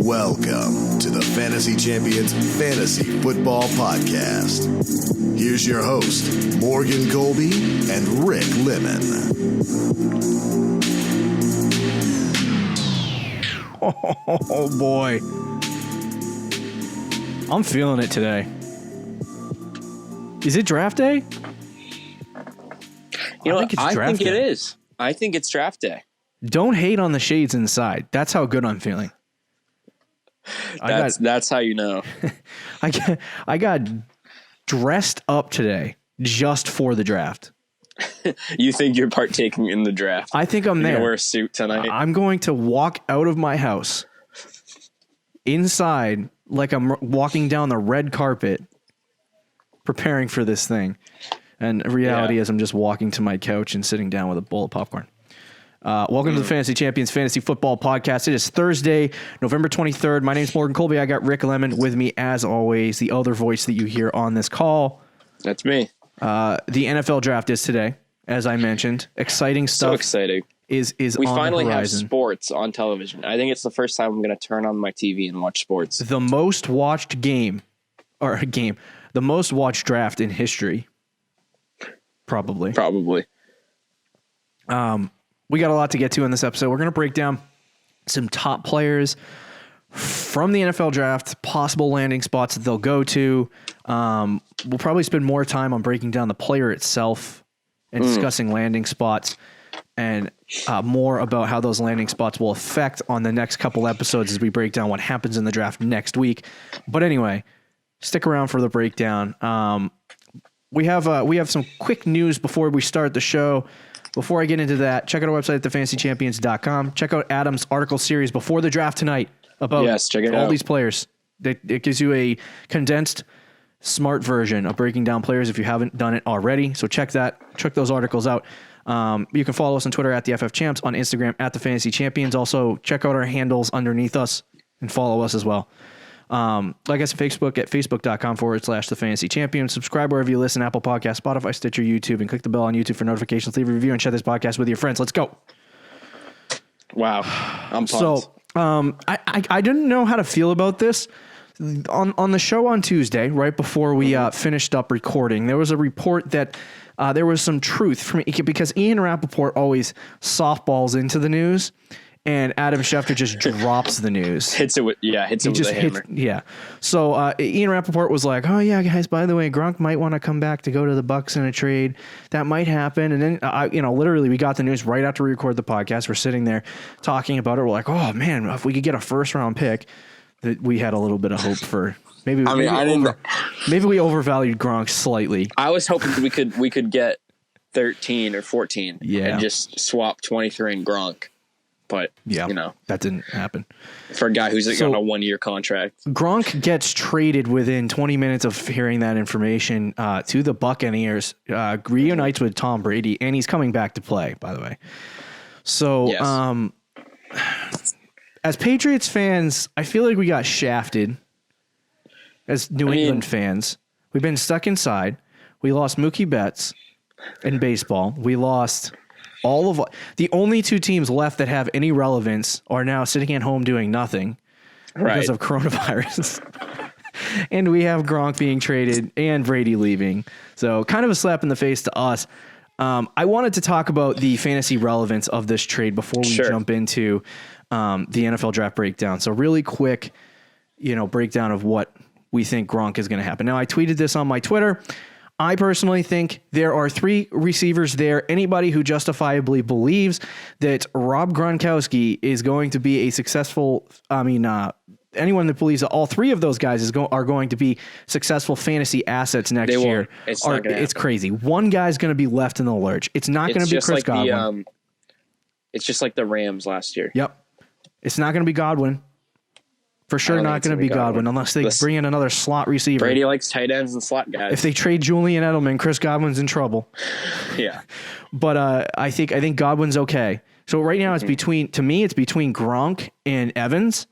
Welcome to the Fantasy Champions Fantasy Football Podcast. Here's your host, Morgan Colby and Rick Lemon. Oh boy. I'm feeling it today. Is it draft day? You know, I think it is. I think it's draft day. Don't hate on the shades inside. That's how good I'm feeling. That's how you know. I got dressed up today just for the draft. You think you're partaking in the draft? I think I'm there. You're gonna wear a suit tonight. I'm going to walk out of my house inside like I'm walking down the red carpet preparing for this thing. And reality is I'm just walking to my couch and sitting down with a bowl of popcorn. Welcome to the Fantasy Champions Fantasy Football Podcast. It is Thursday, November 23rd. My name is Morgan Colby. I got Rick Lemon with me, as always, the other voice that you hear on this call. That's me. The NFL draft is today, as I mentioned. Exciting stuff. So exciting. Is we on finally the have horizon. sports on television. I think it's the first time I'm going to turn on my TV and watch sports. The most watched the most watched draft in history. Probably. We got a lot to get to in this episode. We're going to break down some top players from the NFL draft, possible landing spots that they'll go to. We'll probably spend more time on breaking down the player itself and discussing landing spots and more about how those landing spots will affect on the next couple episodes as we break down what happens in the draft next week. But anyway, stick around for the breakdown. We have some quick news before we start the show. Before I get into that, check out our website at thefantasychampions.com. Check out Adam's article series before the draft tonight about all these players. It gives you a condensed, smart version of breaking down players if you haven't done it already. So check those articles out. You can follow us on Twitter at the FF Champs, on Instagram at the Fantasy Champions. Also, check out our handles underneath us and follow us as well. Like us on Facebook at facebook.com/the Fantasy Champions. Subscribe wherever you listen: Apple Podcasts, Spotify, Stitcher, YouTube, and click the bell on YouTube for notifications. Leave a review and share this podcast with your friends. Let's go. Wow, I'm pumped. So, I didn't know how to feel about this on the show on Tuesday, right before we finished up recording. There was a report that there was some truth from because Ian Rappaport always softballs into the news. And Adam Schefter just drops the news. Hits it with a hammer. So Ian Rappaport was like, "Oh yeah, guys. By the way, Gronk might want to come back to go to the Bucs in a trade. That might happen." And then literally, we got the news right after we record the podcast. We're sitting there talking about it. We're like, "Oh man, if we could get a first round pick, that we had a little bit of hope for." Maybe we overvalued Gronk slightly. I was hoping we could get 13 or 14, and just swap 23 and Gronk. But, that didn't happen. For a guy who's on a 1-year contract. Gronk gets traded within 20 minutes of hearing that information to the Buccaneers, reunites with Tom Brady, and he's coming back to play, by the way. So, as Patriots fans, I feel like we got shafted. As New England fans, we've been stuck inside. We lost Mookie Betts in baseball. We lost... the only two teams left that have any relevance are now sitting at home doing nothing because of coronavirus. And we have Gronk being traded and Brady leaving. So kind of a slap in the face to us. I wanted to talk about the fantasy relevance of this trade before we jump into the NFL draft breakdown. So really quick, breakdown of what we think Gronk is going to happen. Now, I tweeted this on my Twitter. I personally think there are 3 receivers there. Anybody who justifiably believes that Rob Gronkowski is going to be a successful, anyone that believes that all 3 of those guys are going to be successful fantasy assets next year, it's crazy. One guy's going to be left in the lurch. It's not going to be Chris Godwin. It's just like the Rams last year. Yep. It's not going to be Godwin. For sure not going to be Godwin unless they bring in another slot receiver. Brady likes tight ends and slot guys. If they trade Julian Edelman, Chris Godwin's in trouble. Yeah. But I think Godwin's okay. So right now it's between Gronk and Evans.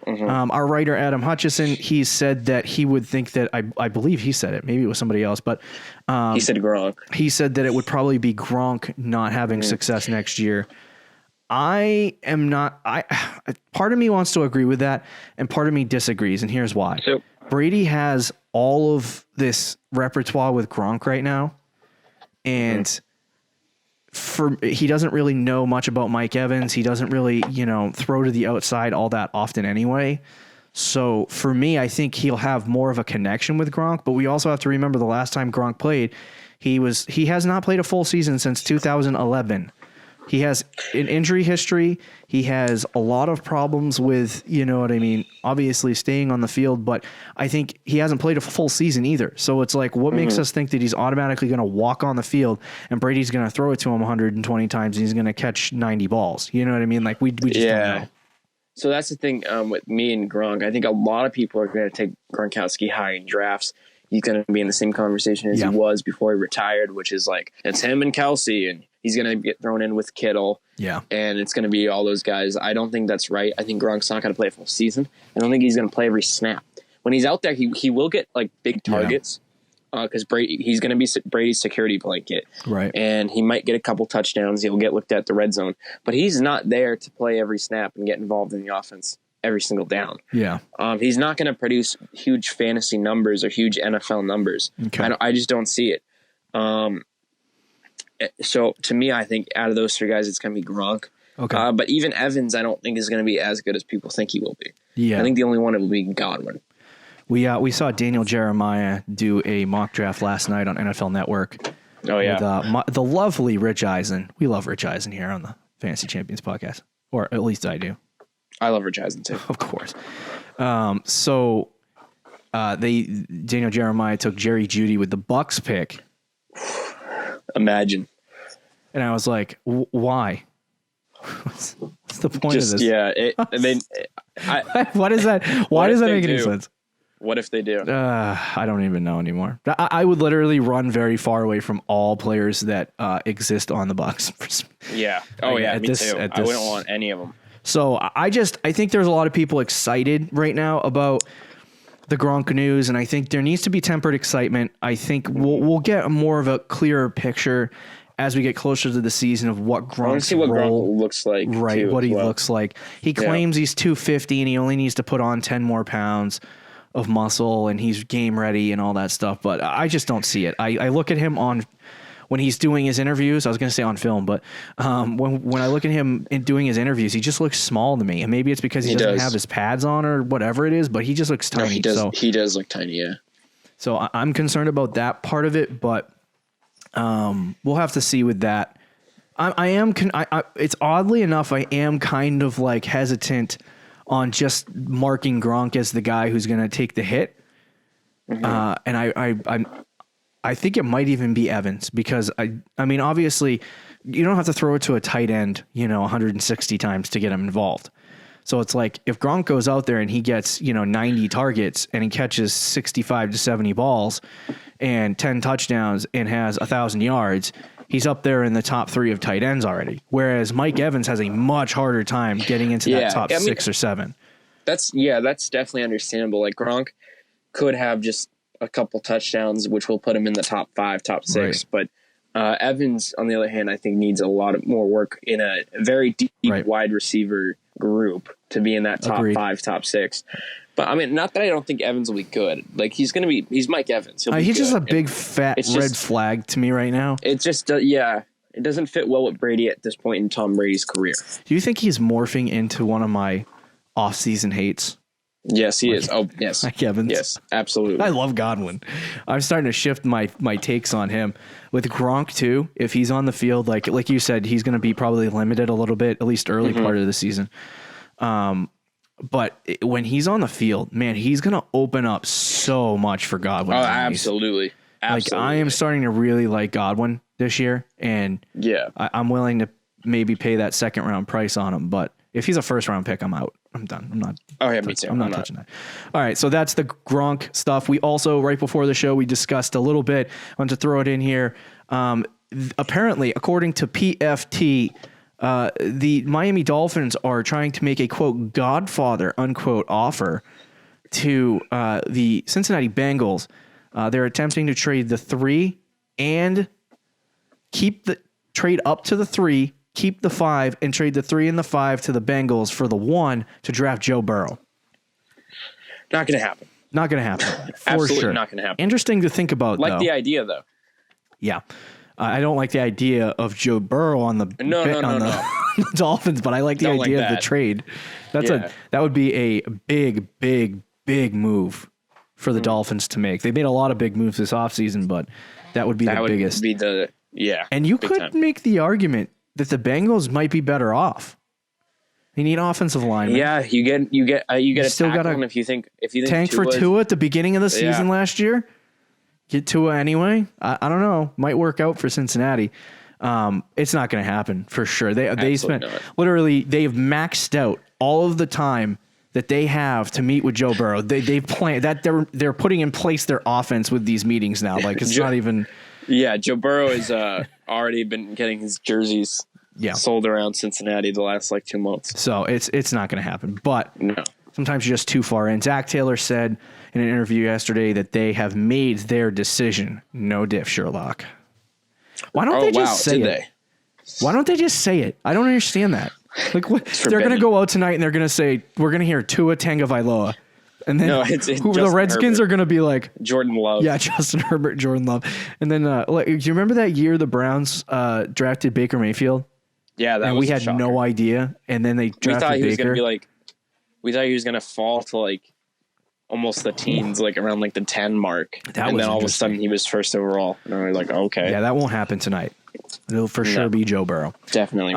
Our writer, Adam Hutchison, he said that he would think that, I believe he said it, maybe it was somebody else, but he said Gronk. He said that it would probably be Gronk not having success next year. I am not. Part of me wants to agree with that, and part of me disagrees, and here's why. So, Brady has all of this repertoire with Gronk right now, and he doesn't really know much about Mike Evans. He doesn't really, throw to the outside all that often anyway. So for me, I think he'll have more of a connection with Gronk, but we also have to remember the last time Gronk played, he has not played a full season since 2011. He has an injury history. He has a lot of problems with, obviously staying on the field, but I think he hasn't played a full season either. So it's like, what makes us think that he's automatically going to walk on the field and Brady's going to throw it to him 120 times and he's going to catch 90 balls? You know what I mean? Like we just don't know. So that's the thing with me and Gronk. I think a lot of people are going to take Gronkowski high in drafts. He's going to be in the same conversation as he was before he retired, which is like, it's him and Kelsey, and he's going to get thrown in with Kittle. Yeah. And it's going to be all those guys. I don't think that's right. I think Gronk's not going to play a full season. I don't think he's going to play every snap. When he's out there, he will get like big targets because he's going to be Brady's security blanket. Right. And he might get a couple touchdowns. He'll get looked at the red zone. But he's not there to play every snap and get involved in the offense every single down. Yeah. He's not going to produce huge fantasy numbers or huge NFL numbers. Okay. I just don't see it. So to me, I think out of those three guys, it's going to be Gronk. Okay. But even Evans, I don't think is going to be as good as people think he will be. Yeah. I think the only one will be Godwin. We saw Daniel Jeremiah do a mock draft last night on NFL Network. Oh yeah. With, the lovely Rich Eisen. We love Rich Eisen here on the Fantasy Champions podcast, or at least I do. I love Rich Eisen too. Of course. Daniel Jeremiah took Jerry Judy with the Bucks pick. Imagine. And I was like, why? What's the point of this? Yeah. What is that? Why does that make any sense? What if they do? I don't even know anymore. I would literally run very far away from all players that exist on the Bucks. Yeah. Oh yeah. Me too. I wouldn't want any of them. So I think there's a lot of people excited right now about the Gronk news, and I think there needs to be tempered excitement. I think we'll get more of a clearer picture as we get closer to the season of what Gronk's role looks like. Right, what he looks like. He claims he's 250 and he only needs to put on 10 more pounds of muscle and he's game ready and all that stuff, but I just don't see it. I look at him when he's doing his interviews. I was going to say on film, but when I look at him in doing his interviews, he just looks small to me. And maybe it's because he doesn't have his pads on or whatever it is, but he just looks tiny. No, he does look tiny, yeah. So I'm concerned about that part of it, but we'll have to see with that. It's oddly enough, I am kind of like hesitant on just marking Gronk as the guy who's going to take the hit. Mm-hmm. And I think it might even be Evans because I mean, obviously you don't have to throw it to a tight end, 160 times to get him involved. So it's like if Gronk goes out there and he gets, 90 targets and he catches 65 to 70 balls and 10 touchdowns and has 1,000 yards, he's up there in the top 3 of tight ends already. Whereas Mike Evans has a much harder time getting into that top 6 or 7. That's definitely understandable. Like Gronk could have just a couple touchdowns, which will put him in the top 5, top 6. Right. But Evans, on the other hand, I think needs a lot more work in a very deep wide receiver group to be in that top 5, top 6. But I mean, not that I don't think Evans will be good. Like he's Mike Evans. He's just a big fat red flag to me right now. It's just, it doesn't fit well with Brady at this point in Tom Brady's career. Do you think he's morphing into one of my off-season hates? Yes, he is. Oh, yes. Mike Evans. Yes, absolutely. I love Godwin. I'm starting to shift my takes on him. With Gronk, too, if he's on the field, like you said, he's going to be probably limited a little bit, at least early part of the season. But when he's on the field, man, he's going to open up so much for Godwin. Oh, absolutely. Like, I am starting to really like Godwin this year, and I'm willing to maybe pay that second-round price on him, but if he's a first-round pick, I'm out. I'm done. I'm not. Oh, yeah, me too. I'm not touching that. All right, so that's the Gronk stuff. We also, right before the show, we discussed a little bit. I want to throw it in here. Apparently, according to PFT, the Miami Dolphins are trying to make a, quote, Godfather, unquote, offer to the Cincinnati Bengals. They're attempting to trade the 3 and keep the trade up to the 3 keep the 5 and trade the 3 and the 5 to the Bengals for the 1 to draft Joe Burrow? Not going to happen. Not going to happen. For Absolutely sure. not going to happen. Interesting to think about, like though. the idea, though. Yeah. I don't like the idea of Joe Burrow on the the Dolphins, but I like the idea of the trade. That would be a big move for the Dolphins to make. They made a lot of big moves this offseason, but that would be the biggest. And you could make the argument that the Bengals might be better off. They need offensive linemen. Yeah, you get a still got to if you think tank for Tua at the beginning of the season last year. Get Tua anyway. I don't know. Might work out for Cincinnati. It's not going to happen for sure. They spent literally they've maxed out all of the time that they have to meet with Joe Burrow. They've planned that they're putting in place their offense with these meetings now. Like it's not even. Yeah, Joe Burrow has already been getting his jerseys sold around Cincinnati the last 2 months. So it's not going to happen. But no. Sometimes you're just too far in. Zach Taylor said in an interview yesterday that they have made their decision. No diff, Sherlock. Why don't they just say it? Why don't they just say it? I don't understand that. Like what? They're going to go out tonight and they're going to say, we're going to hear Tua Tagovailoa. And then the Redskins are going to be like Jordan Love. Yeah, Justin Herbert, Jordan Love. And then do you remember that year the Browns drafted Baker Mayfield? Yeah, that and was we had no idea. And then they drafted Baker. We thought he was going to fall to almost the teens, around the 10 mark. And then all of a sudden he was first overall. And we were like, okay. Yeah, that won't happen tonight. It'll for sure be Joe Burrow. Definitely.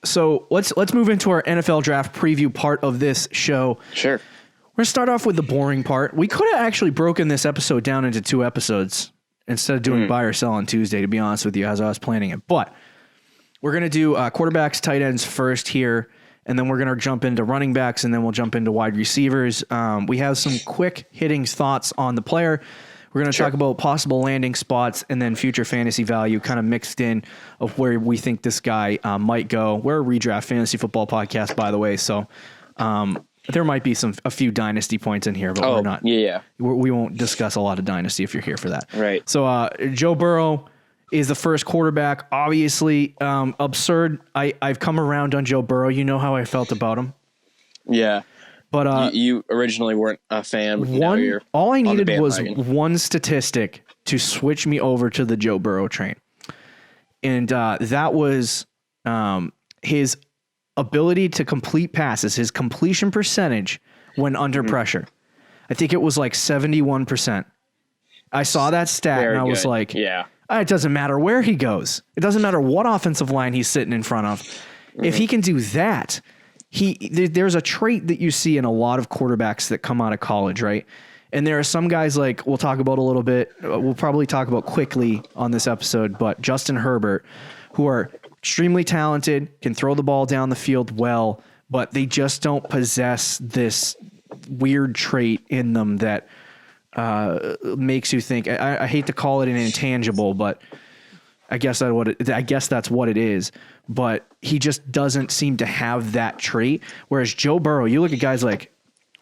So let's move into our NFL draft preview part of this show. Sure. We're going to start off with the boring part. We could have actually broken this episode down into 2 episodes instead of doing buy or sell on Tuesday, to be honest with you, as I was planning it. But we're going to do quarterbacks, tight ends first here, and then we're going to jump into running backs, and then we'll jump into wide receivers. We have some quick hitting thoughts on the player. We're going to talk about possible landing spots and then future fantasy value kind of mixed in of where we think this guy might go. We're a redraft fantasy football podcast, by the way, so there might be a few dynasty points in here, but we're not. Yeah. We won't discuss a lot of dynasty if you're here for that. Right. So Joe Burrow is the first quarterback. Obviously, absurd. I've come around on Joe Burrow. You know how I felt about him. Yeah. But you originally weren't a fan. All I needed was one statistic to switch me over to the Joe Burrow train. And that was his ability to complete passes, his completion percentage when under pressure. I think it was 71%. I saw that stat and I was like, yeah. It doesn't matter where he goes. It doesn't matter what offensive line he's sitting in front of. If he can do that, there's a trait that you see in a lot of quarterbacks that come out of college, right? And there are some guys we'll talk about a little bit. We'll probably talk about quickly on this episode, but Justin Herbert, who are extremely talented, can throw the ball down the field well, but they just don't possess this weird trait in them that makes you think. I hate to call it an intangible, but I guess that's what it is. But he just doesn't seem to have that trait. Whereas Joe Burrow, you look at guys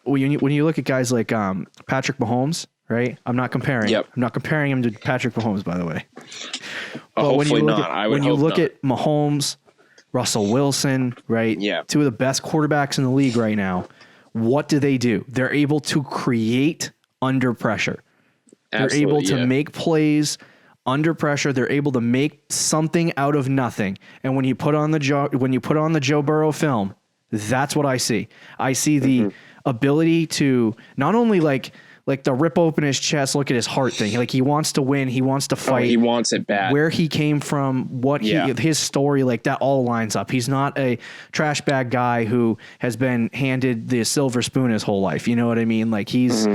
when you look at guys like Patrick Mahomes, right? I'm not comparing. Yep. I'm not comparing him to Patrick Mahomes, by the way. But when you look at Mahomes, Russell Wilson, right? Yeah. 2 of the best quarterbacks in the league right now. What do? They're able to create under pressure. They're able to make plays under pressure. They're able to make something out of nothing. And when you put on the Joe Burrow film, that's what I see. I see the ability to not only like the rip open his chest, look at his heart thing. He wants to win. He wants to fight. He wants it bad. Where he came from, his story, that all lines up. He's not a trash bag guy who has been handed the silver spoon his whole life. You know what I mean? He's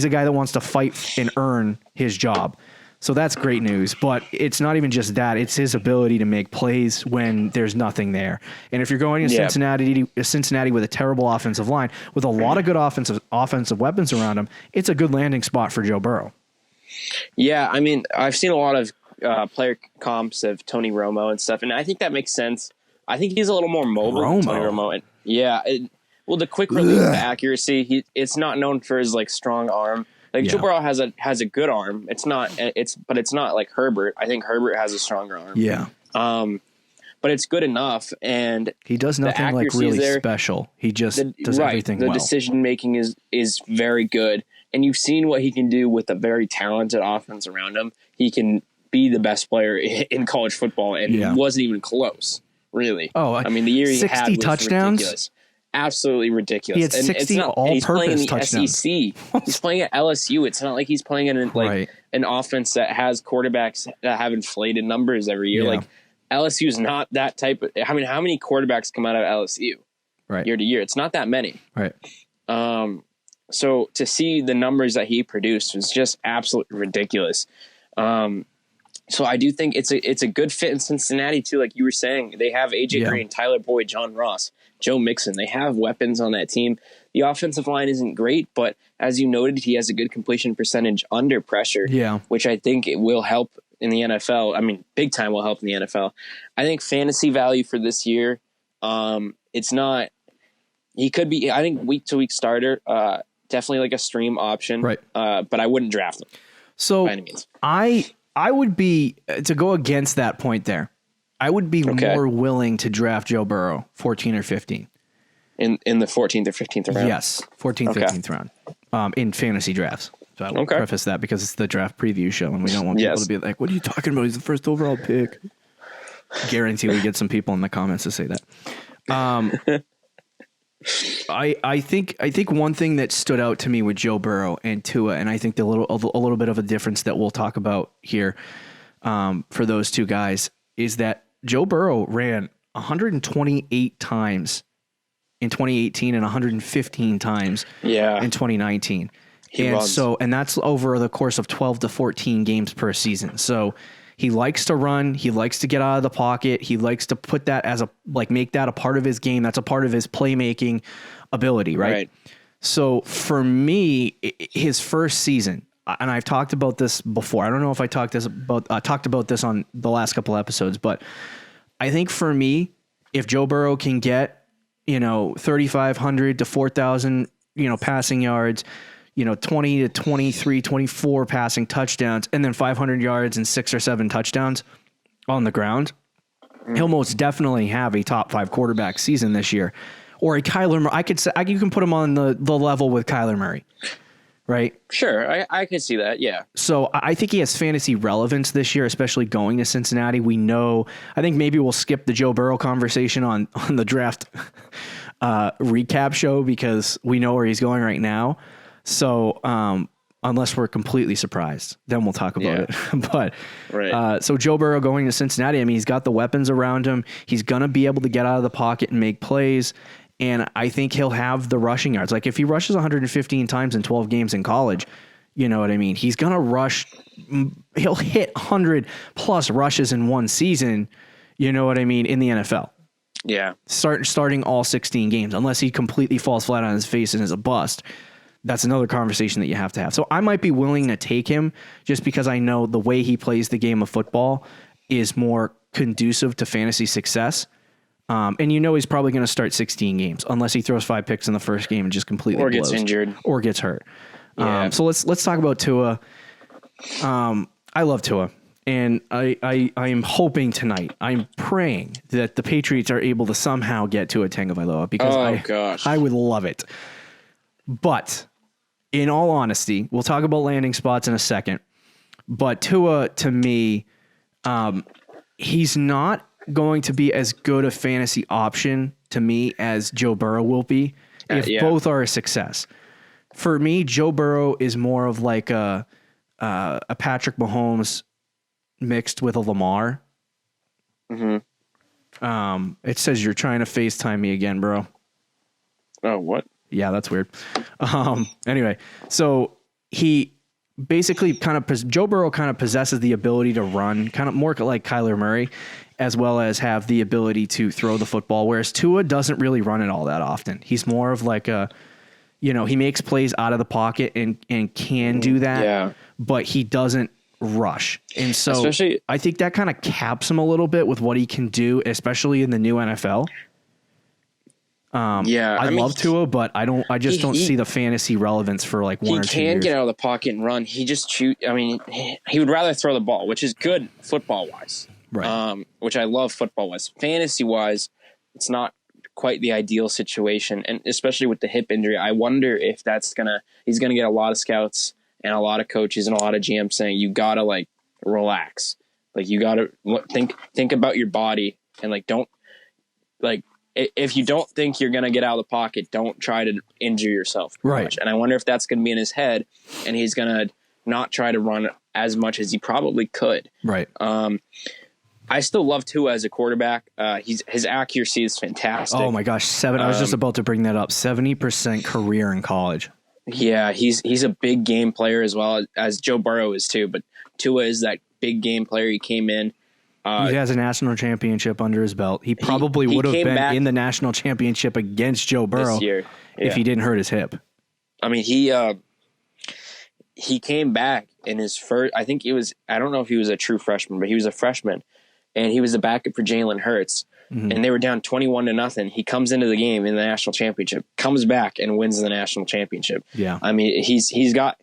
a guy that wants to fight and earn his job. So that's great news, but it's not even just that. It's his ability to make plays when there's nothing there. And if you're going to Cincinnati with a terrible offensive line, with a lot of good offensive weapons around him, it's a good landing spot for Joe Burrow. Yeah, I mean, I've seen a lot of player comps of Tony Romo and stuff, and I think that makes sense. I think he's a little more mobile than Tony Romo. And the quick release, the accuracy, it's not known for his strong arm. Joe Burrow has a good arm. But it's not like Herbert. I think Herbert has a stronger arm. Yeah. But but it's good enough. And he does nothing like really special. He just does everything well. The decision making is very good. And you've seen what he can do with a very talented offense around him. He can be the best player in college football, and he wasn't even close, really. Oh, I mean, the year he 60 had was touchdowns? Ridiculous. Absolutely ridiculous. He had 60 all-purpose touchdowns. He's playing in the SEC. He's playing at LSU. It's not like he's playing in an offense that has quarterbacks that have inflated numbers every year. Like LSU is not that type of. I mean, how many quarterbacks come out of LSU year to year? It's not that many. Right. So to see the numbers that he produced was just absolutely ridiculous. So I do think it's a good fit in Cincinnati too. Like you were saying, they have AJ Green, Tyler Boyd, John Ross, Joe Mixon. They have weapons on that team. The offensive line isn't great, but as you noted, he has a good completion percentage under pressure, which I think it will help in the NFL. I mean, big time will help in the NFL. I think fantasy value for this year, it's not. He could be. I think week to week starter. Definitely like a stream option, right? But I wouldn't draft him. So by any means. I would be, to go against that point there, I would be more willing to draft Joe Burrow 14 or 15. In the 14th or 15th round? Yes, 14th, 15th round in fantasy drafts. So I will preface that because it's the draft preview show and we don't want people to be like, what are you talking about? He's the first overall pick. Guarantee we get some people in the comments to say that. I think one thing that stood out to me with Joe Burrow and Tua, and I think a little bit of a difference that we'll talk about here for those two guys, is that Joe Burrow ran 128 times in 2018 and 115 times in 2019. And that's over the course of 12 to 14 games per season. So he likes to run. He likes to get out of the pocket. He likes to put that make that a part of his game. That's a part of his playmaking ability, right? So for me, his first season, and I've talked about this before. I don't know if I talked about this on the last couple episodes, but I think for me, if Joe Burrow can get 3,500 to 4,000 passing yards, 20 to 23, 24 passing touchdowns, and then 500 yards and 6 or 7 touchdowns on the ground, he'll most definitely have a top 5 quarterback season this year. Or a Kyler Murray. I could say you can put him on the level with Kyler Murray, right? Sure, I could see that, yeah. So I think he has fantasy relevance this year, especially going to Cincinnati. I think maybe we'll skip the Joe Burrow conversation on the draft recap show because we know where he's going right now. So unless we're completely surprised, then we'll talk about it. But so Joe Burrow going to Cincinnati, I mean, he's got the weapons around him. He's going to be able to get out of the pocket and make plays. And I think he'll have the rushing yards. Like if he rushes 115 times in 12 games in college, you know what I mean? He's going to rush. He'll hit 100 plus rushes in one season. You know what I mean? In the NFL. Yeah. Starting all 16 games, unless he completely falls flat on his face and is a bust. That's another conversation that you have to have. So I might be willing to take him just because I know the way he plays the game of football is more conducive to fantasy success. And he's probably going to start 16 games unless he throws 5 picks in the first game and just completely blows. Gets injured or gets hurt. Yeah. So let's talk about Tua. I love Tua, and I am hoping tonight. I'm praying that the Patriots are able to somehow get Tua Tagovailoa because I would love it. But in all honesty, we'll talk about landing spots in a second. But Tua, to me, he's not going to be as good a fantasy option to me as Joe Burrow will be if both are a success. For me, Joe Burrow is more of like a Patrick Mahomes mixed with a Lamar. Mm-hmm. It says you're trying to FaceTime me again, bro. Oh, what? Yeah, that's weird. Anyway, so he basically Joe Burrow kind of possesses the ability to run, kind of more like Kyler Murray, as well as have the ability to throw the football, whereas Tua doesn't really run it all that often. He's more of like he makes plays out of the pocket and can do that, but he doesn't rush. And so I think that kind of caps him a little bit with what he can do, especially in the new NFL. I love Tua, but I just don't see the fantasy relevance for like 1 or 2 years. He can get out of the pocket and run. He just he would rather throw the ball, which is good football wise. right? Which I love football-wise. Fantasy-wise, it's not quite the ideal situation, and especially with the hip injury, I wonder if he's gonna get a lot of scouts and a lot of coaches and a lot of GMs saying you gotta like relax, like you gotta think about your body, and like don't like if you don't think you're gonna get out of the pocket, don't try to injure yourself too much. And I wonder if that's gonna be in his head, and he's gonna not try to run as much as he probably could. Right. I still love Tua as a quarterback. His accuracy is fantastic. Oh my gosh, I was just about to bring that up. 70% career in college. Yeah, he's a big game player as well as Joe Burrow is too. But Tua is that big game player. He came in. He has a national championship under his belt. He probably would have been in the national championship against Joe Burrow if he didn't hurt his hip. I mean, he came back in his first. I think I don't know if he was a true freshman, but he was a freshman. And he was the backup for Jalen Hurts, and they were down 21-0. He comes into the game in the national championship, comes back and wins the national championship. Yeah, I mean he's got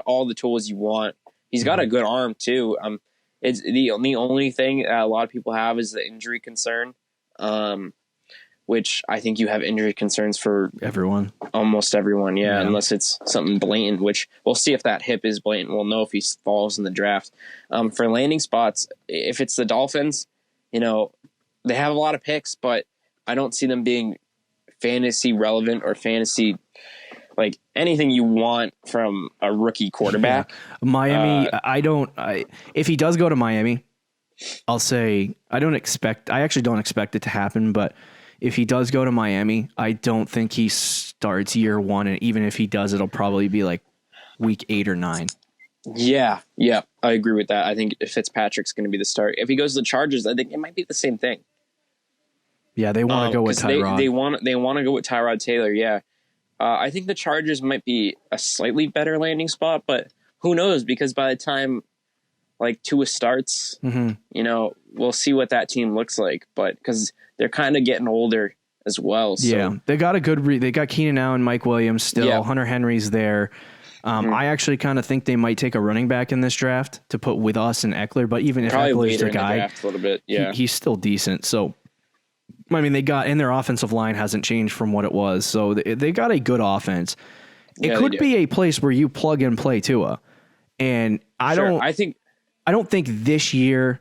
all the tools you want. He's got a good arm too. It's the only thing that a lot of people have is the injury concern, which I think you have injury concerns for everyone, almost everyone. Yeah, unless it's something blatant, which we'll see if that hip is blatant. We'll know if he falls in the draft. For landing spots, if it's the Dolphins, they have a lot of picks, but I don't see them being fantasy relevant or fantasy like anything you want from a rookie quarterback. Yeah. Miami, if he does go to Miami, I'll say I actually don't expect it to happen, but if he does go to Miami, I don't think he starts year one. And even if he does, it'll probably be like week 8 or 9. Yeah, I agree with that. I think Fitzpatrick's going to be the start. If he goes to the Chargers, I think it might be the same thing. Yeah, they want to go with Tyrod. They want to go with Tyrod Taylor. Yeah, I think the Chargers might be a slightly better landing spot, but who knows? Because by the time like Tua starts, we'll see what that team looks like. But because they're kind of getting older as well. So. Yeah, they got they got Keenan Allen, Mike Williams still. Yeah. Hunter Henry's there. I actually kind of think they might take a running back in this draft to put with us and Eckler. But even if Eckler's the guy, a little bit, he's still decent. So, I mean, their offensive line hasn't changed from what it was. So they got a good offense. It could be a place where you plug and play Tua. And I don't think this year,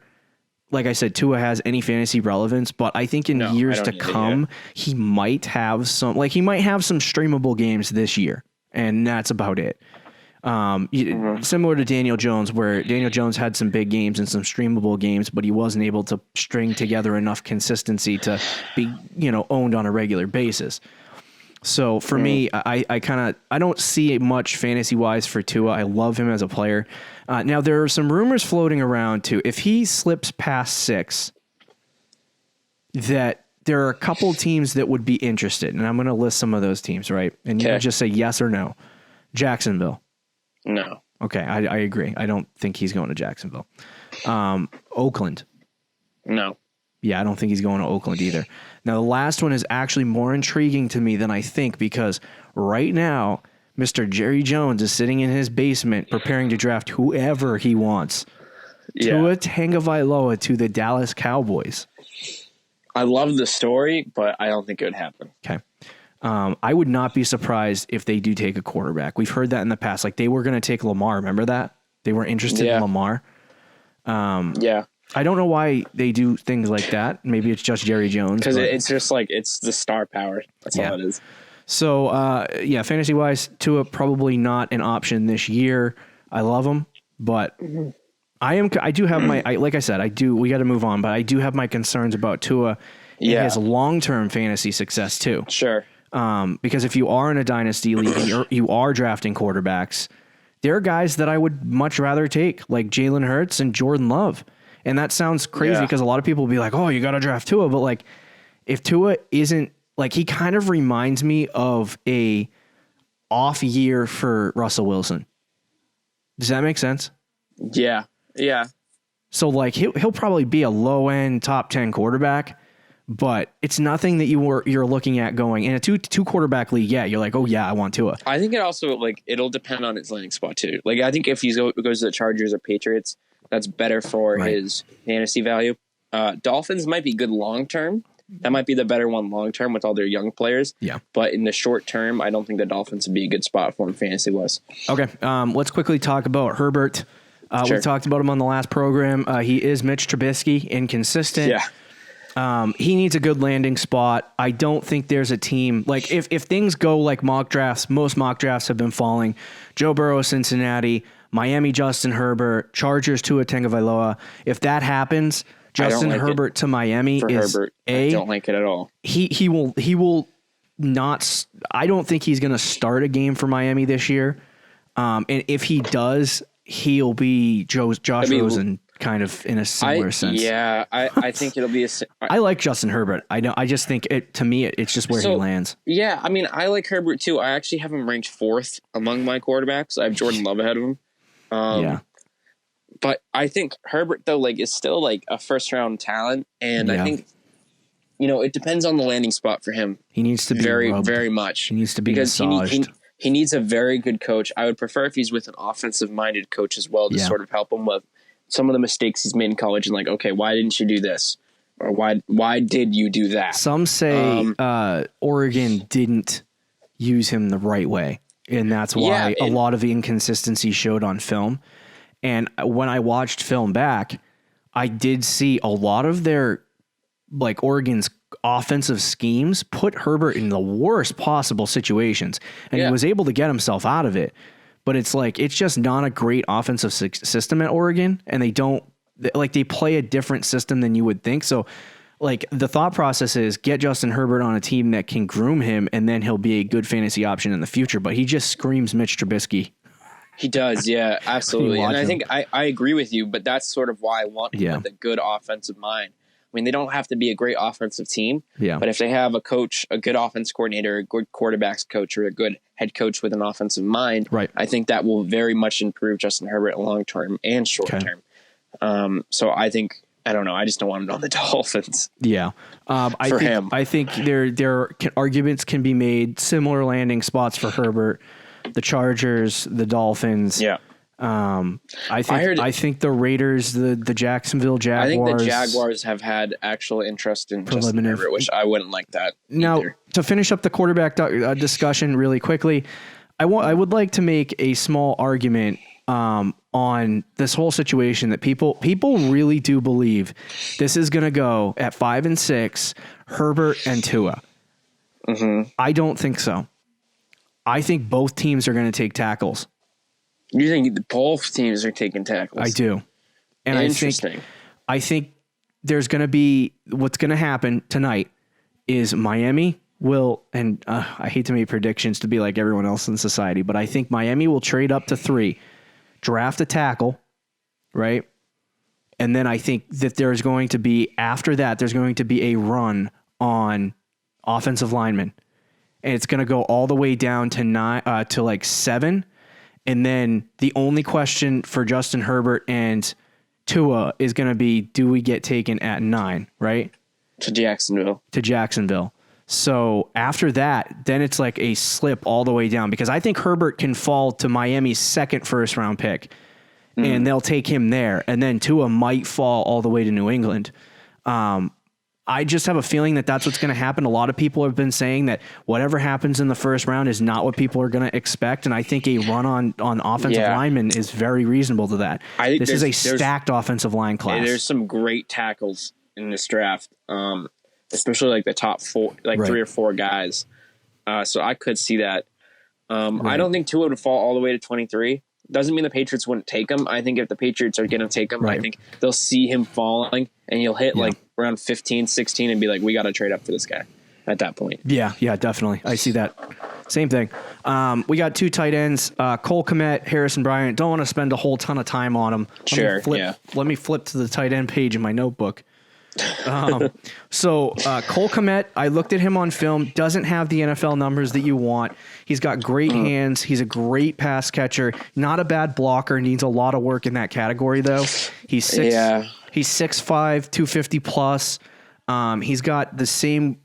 like I said, Tua has any fantasy relevance, but I think in years to come, he might have some streamable games this year, and that's about it. Similar to Daniel Jones, where Daniel Jones had some big games and some streamable games, but he wasn't able to string together enough consistency to be, owned on a regular basis. So for me, I don't see much fantasy wise for Tua. I love him as a player. Now there are some rumors floating around too. If he slips past 6, that there are a couple teams that would be interested, and I'm going to list some of those teams, right? And you can just say yes or no. Jacksonville. No. Okay, I agree. I don't think he's going to Jacksonville. Oakland. No. Yeah, I don't think he's going to Oakland either. Now, the last one is actually more intriguing to me than I think, because right now, Mr. Jerry Jones is sitting in his basement preparing to draft whoever he wants. Tua Tagovailoa to the Dallas Cowboys. I love the story, but I don't think it would happen. Okay. I would not be surprised if they do take a quarterback. We've heard that in the past. Like, they were going to take Lamar. Remember that? They were interested in Lamar. I don't know why they do things like that. Maybe it's just Jerry Jones. Because it's just like, it's the star power. That's all it is. So, fantasy-wise, Tua probably not an option this year. I love him, but I do have my, like I said, we got to move on, but I do have my concerns about Tua and his long-term fantasy success too. Sure. Because if you are in a dynasty league and you are drafting quarterbacks, there are guys that I would much rather take, like Jalen Hurts and Jordan Love. And that sounds crazy because a lot of people will be like, oh, you got to draft Tua. But like, if Tua isn't, like, he kind of reminds me of a off year for Russell Wilson. Does that make sense? Yeah. Yeah. So like, he'll probably be a low end top 10 quarterback, but it's nothing that you're looking at going in a two quarterback league. Yeah. You're like, oh yeah, I want Tua. I think it also, like, it'll depend on his landing spot too. Like, I think if he goes to the Chargers or Patriots, that's better for his fantasy value. Dolphins might be good long term. That might be the better one long term with all their young players. Yeah. But in the short term, I don't think the Dolphins would be a good spot for him fantasy wise. Okay. Let's quickly talk about Herbert. Sure. We talked about him on the last program. He is Mitch Trubisky, inconsistent. Yeah. He needs a good landing spot. I don't think there's a team like if things go like mock drafts, most mock drafts have been falling. Joe Burrow, Cincinnati, Miami, Justin Herbert, Chargers, Tua Tagovailoa. If that happens, Justin Herbert to Miami is Herbert. I don't like it at all. He will not. I don't think he's going to start a game for Miami this year. And if he does, he'll be Josh Rosen kind of in a similar sense. Yeah, I think it'll be I like Justin Herbert. I just think it's just where he lands. Yeah, I mean, I like Herbert too. I actually have him ranked 4th among my quarterbacks. I have Jordan Love ahead of him. Yeah. But I think Herbert though, like, is still like a first round talent, and I think it depends on the landing spot for him. He needs to be very, rubbed. very much. He needs to be massaged. He needs a very good coach. I would prefer if he's with an offensive minded coach as well to sort of help him with some of the mistakes he's made in college and like, okay, why didn't you do this? Or why did you do that? Some say Oregon didn't use him the right way, and that's why a lot of the inconsistency showed on film. And when I watched film back, I did see a lot of their, like, Oregon's offensive schemes put Herbert in the worst possible situations, and he was able to get himself out of it. But it's like, it's just not a great offensive system at Oregon, and they play a different system than you would think. So, like, the thought process is get Justin Herbert on a team that can groom him, and then he'll be a good fantasy option in the future. But he just screams Mitch Trubisky. He does, yeah, absolutely. And I think I agree with you, but that's sort of why I want him with a good offensive mind. I mean, they don't have to be a great offensive team, but if they have a coach, a good offense coordinator, a good quarterbacks coach, or a good head coach with an offensive mind, I think that will very much improve Justin Herbert long term and short term. So I think, I don't know, I just don't want him on the Dolphins. Yeah. I think there arguments can be made, similar landing spots for Herbert. The Chargers, the Dolphins. Yeah. I think the Raiders, the Jacksonville Jaguars. I think the Jaguars have had actual interest in Justin Herbert, which I wouldn't like that. Now, to finish up the quarterback discussion really quickly, I would like to make a small argument on this whole situation that people really do believe this is going to go at 5 and 6, Herbert and Tua. Mm-hmm. I don't think so. I think both teams are going to take tackles. You think both teams are taking tackles? I do. And interesting. I think there's going to be, what's going to happen tonight is Miami will, and I hate to make predictions to be like everyone else in society, but I think Miami will trade up to 3, draft a tackle, right? And then I think that there's going to be, after that, there's going to be a run on offensive linemen. And it's going to go all the way down to 7. And then the only question for Justin Herbert and Tua is going to be, do we get taken at 9, right? To Jacksonville. So after that, then it's like a slip all the way down, because I think Herbert can fall to Miami's 2nd first-round pick, and they'll take him there. And then Tua might fall all the way to New England. I just have a feeling that that's what's going to happen. A lot of people have been saying that whatever happens in the first round is not what people are going to expect. And I think a run on offensive linemen is very reasonable to that. I think this is a stacked offensive line class. There's some great tackles in this draft, especially like the top 4, like 3 or 4 guys. So I could see that. I don't think Tua would fall all the way to 23. Doesn't mean the Patriots wouldn't take him. I think if the Patriots are going to take him, I think they'll see him falling, and you'll hit like around 15, 16 and be like, we got to trade up for this guy at that point. Yeah, definitely. I see that. Same thing. We got 2 tight ends, Cole Kmet, Harrison Bryant. Don't want to spend a whole ton of time on them. Let me flip to the tight end page in my notebook. So Cole Kmet, I looked at him on film, doesn't have the NFL numbers that you want. He's got great hands. He's a great pass catcher, not a bad blocker, needs a lot of work in that category though. He's 6'5", 250 plus. He's got the same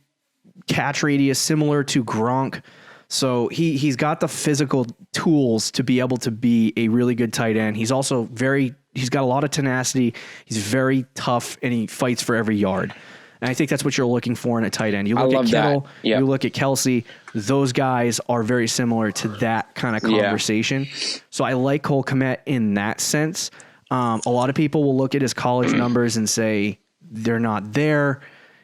catch radius similar to Gronk. So he's got the physical tools to be able to be a really good tight end. He's also very he's got a lot of tenacity. He's very tough, and he fights for every yard. And I think that's what you're looking for in a tight end. You look at Kittle, you look at Kelsey. Those guys are very similar to that kind of conversation. So I like Cole Kmet in that sense. A lot of people will look at his college numbers and say they're not there.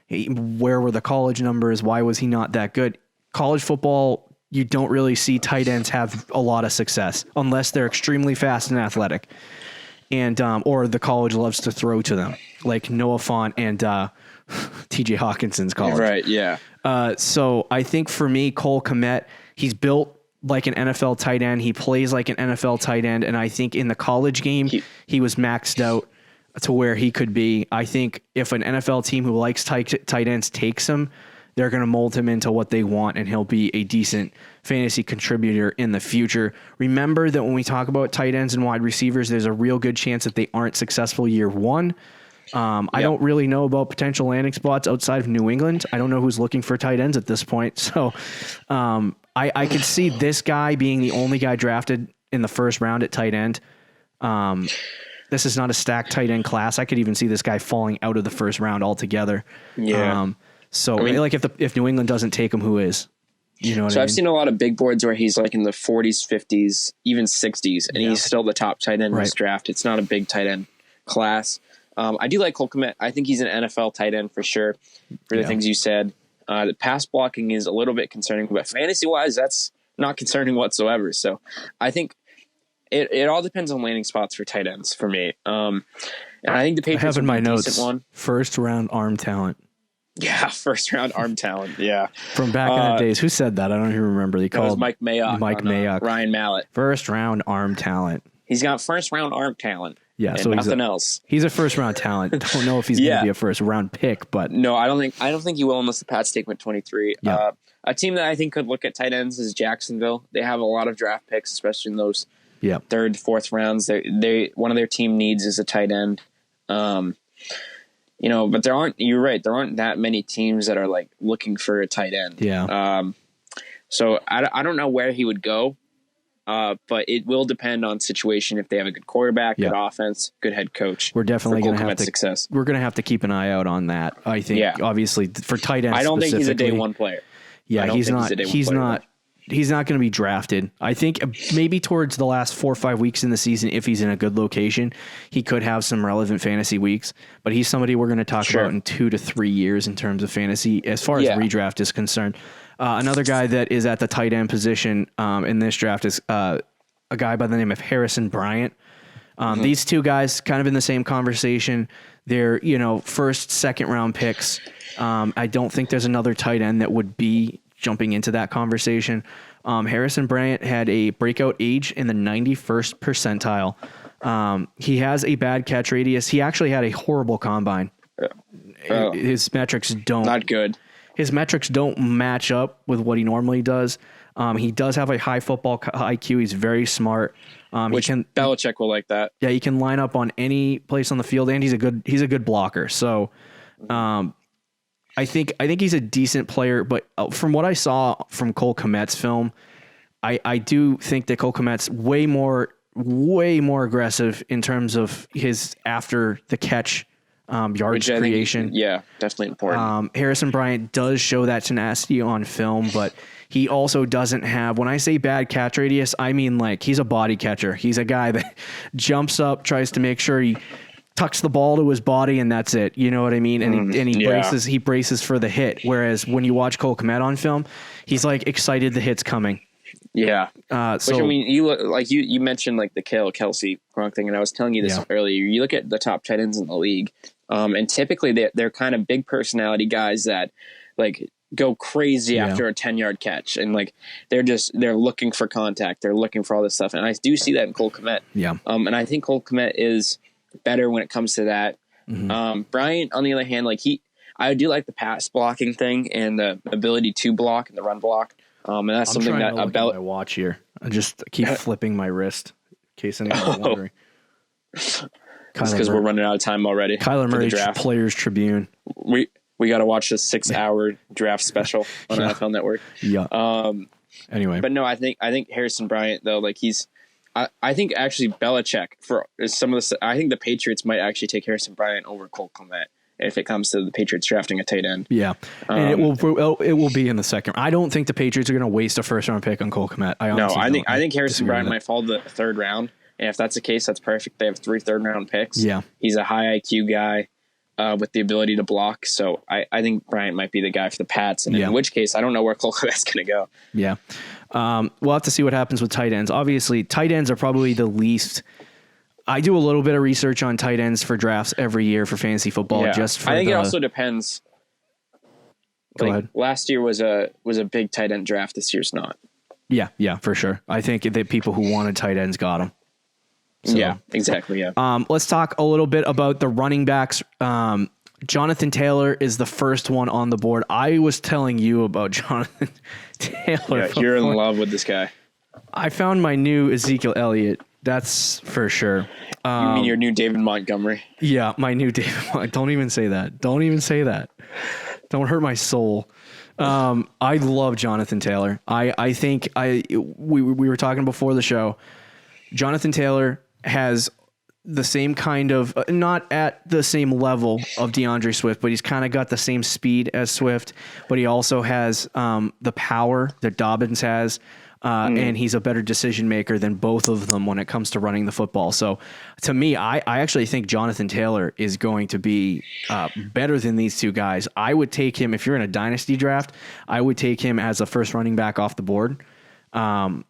Where were the college numbers? Why was he not that good? College football, you don't really see tight ends have a lot of success unless they're extremely fast and athletic. And or the college loves to throw to them, like Noah Fant and TJ Hawkinson's college. Right, yeah. So I think for me, Cole Kmet, he's built like an NFL tight end. He plays like an NFL tight end. And I think in the college game, he was maxed out to where he could be. I think if an NFL team who likes tight ends takes him, they're going to mold him into what they want, and he'll be a decent fantasy contributor in the future. Remember that when we talk about tight ends and wide receivers, there's a real good chance that they aren't successful year one. I don't really know about potential landing spots outside of New England. I don't know who's looking for tight ends at this point. So I could see this guy being the only guy drafted in the first round at tight end. This is not a stacked tight end class. I could even see this guy falling out of the first round altogether. Yeah. So I mean, like if New England doesn't take him, who is? You know what I mean? I've seen a lot of big boards where he's like in the 40s, 50s, even 60s, and he's still the top tight end in this draft. It's not a big tight end class. I do like Cole Kmet. I think he's an NFL tight end for sure, for the things you said. The pass blocking is a little bit concerning, but fantasy-wise, that's not concerning whatsoever. So I think it all depends on landing spots for tight ends for me. And I think the Patriots have in my notes, decent one. First-round arm talent. Yeah, first-round arm talent, yeah. From back in the days. Who said that? I don't even remember. They called Mike Mayock. Mike Mayock. Ryan Mallett. First-round arm talent. He's got first-round arm talent. Yeah, and so nothing else. He's a first-round talent. Don't know if he's going to be a first-round pick, but no, I don't think he will unless the Pats take him at 23. Yeah. A team that I think could look at tight ends is Jacksonville. They have a lot of draft picks, especially in those third, fourth rounds. They one of their team needs is a tight end. But there aren't. You're right. There aren't that many teams that are like looking for a tight end. Yeah. So I don't know where he would go. But it will depend on situation. If they have a good quarterback, good offense, good head coach, we're definitely going to have success. We're going to have to keep an eye out on that. I think, obviously, for tight ends. I don't think he's a day one player. Yeah, he's not. He's not going to be drafted. I think maybe towards the last 4 or 5 weeks in the season, if he's in a good location, he could have some relevant fantasy weeks. But he's somebody we're going to talk about in 2 to 3 years in terms of fantasy, as far as redraft is concerned. Another guy that is at the tight end position in this draft is a guy by the name of Harrison Bryant. These two guys kind of in the same conversation. They're, first, second round picks. I don't think there's another tight end that would be jumping into that conversation. Harrison Bryant had a breakout age in the 91st percentile. He has a bad catch radius. He actually had a horrible combine. His metrics don't. Not good. His metrics don't match up with what he normally does. He does have a high football IQ. He's very smart. Belichick will like that. Yeah, he can line up on any place on the field, and he's a good blocker. So, I think he's a decent player. But from what I saw from Cole Kmet's film, I do think that Cole Kmet's way more aggressive in terms of his after the catch. Yards creation. Definitely important. Harrison Bryant does show that tenacity on film, but he also doesn't have, when I say bad catch radius, I mean like he's a body catcher. He's a guy that jumps up, tries to make sure he tucks the ball to his body, and that's it. You know what I mean? And he braces for the hit. Whereas when you watch Cole Kmet on film, he's like excited the hit's coming. Yeah. Which, I mean, you look like you mentioned like the Kelsey Gronk thing, and I was telling you this earlier. You look at the top tight ends in the league, and typically they're kind of big personality guys that like go crazy after a 10-yard catch, and like they're looking for contact, they're looking for all this stuff, and I do see that in Cole Kmet. Yeah. And I think Cole Kmet is better when it comes to that. Bryant, on the other hand, I do like the pass blocking thing and the ability to block and the run block. And that's something that I watch here. I just keep flipping my wrist in case anyone's wondering. Because we're running out of time already. Kyler Murray Players Tribune. We got to watch this 6-hour draft special on NFL Network. Yeah. Anyway, but no, I think Harrison Bryant though, like I think actually Belichick I think the Patriots might actually take Harrison Bryant over Cole Kmet if it comes to the Patriots drafting a tight end. Yeah, and it will be in the second. I don't think the Patriots are going to waste a first round pick on Cole Kmet. I think Harrison Bryant might fall to the third round, and if that's the case, that's perfect. They have 3 third round picks. Yeah, he's a high IQ guy with the ability to block. So I think Bryant might be the guy for the Pats, and in which case, I don't know where Cole Kmet's going to go. Yeah. We'll have to see what happens with tight ends. Obviously, tight ends are probably the least. I do a little bit of research on tight ends for drafts every year for fantasy football. Yeah. Just for I think it also depends. Go ahead. Last year was a big tight end draft. This year's not. Yeah, for sure. I think that people who wanted tight ends got them. So, yeah, exactly. Yeah. Let's talk a little bit about the running backs. Jonathan Taylor is the first one on the board. I was telling you about Jonathan Taylor. Yeah, you're in love with this guy. I found my new Ezekiel Elliott. That's for sure. You mean your new David Montgomery? Yeah, my new David. Don't even say that. Don't even say that. Don't hurt my soul. I love Jonathan Taylor. I think we were talking before the show. Jonathan Taylor has the same kind of, not at the same level of DeAndre Swift, but he's kind of got the same speed as Swift, but he also has the power that Dobbins has. And he's a better decision maker than both of them when it comes to running the football. So to me, I actually think Jonathan Taylor is going to be better than these two guys. I would take him, if you're in a dynasty draft, I would take him as a first running back off the board. I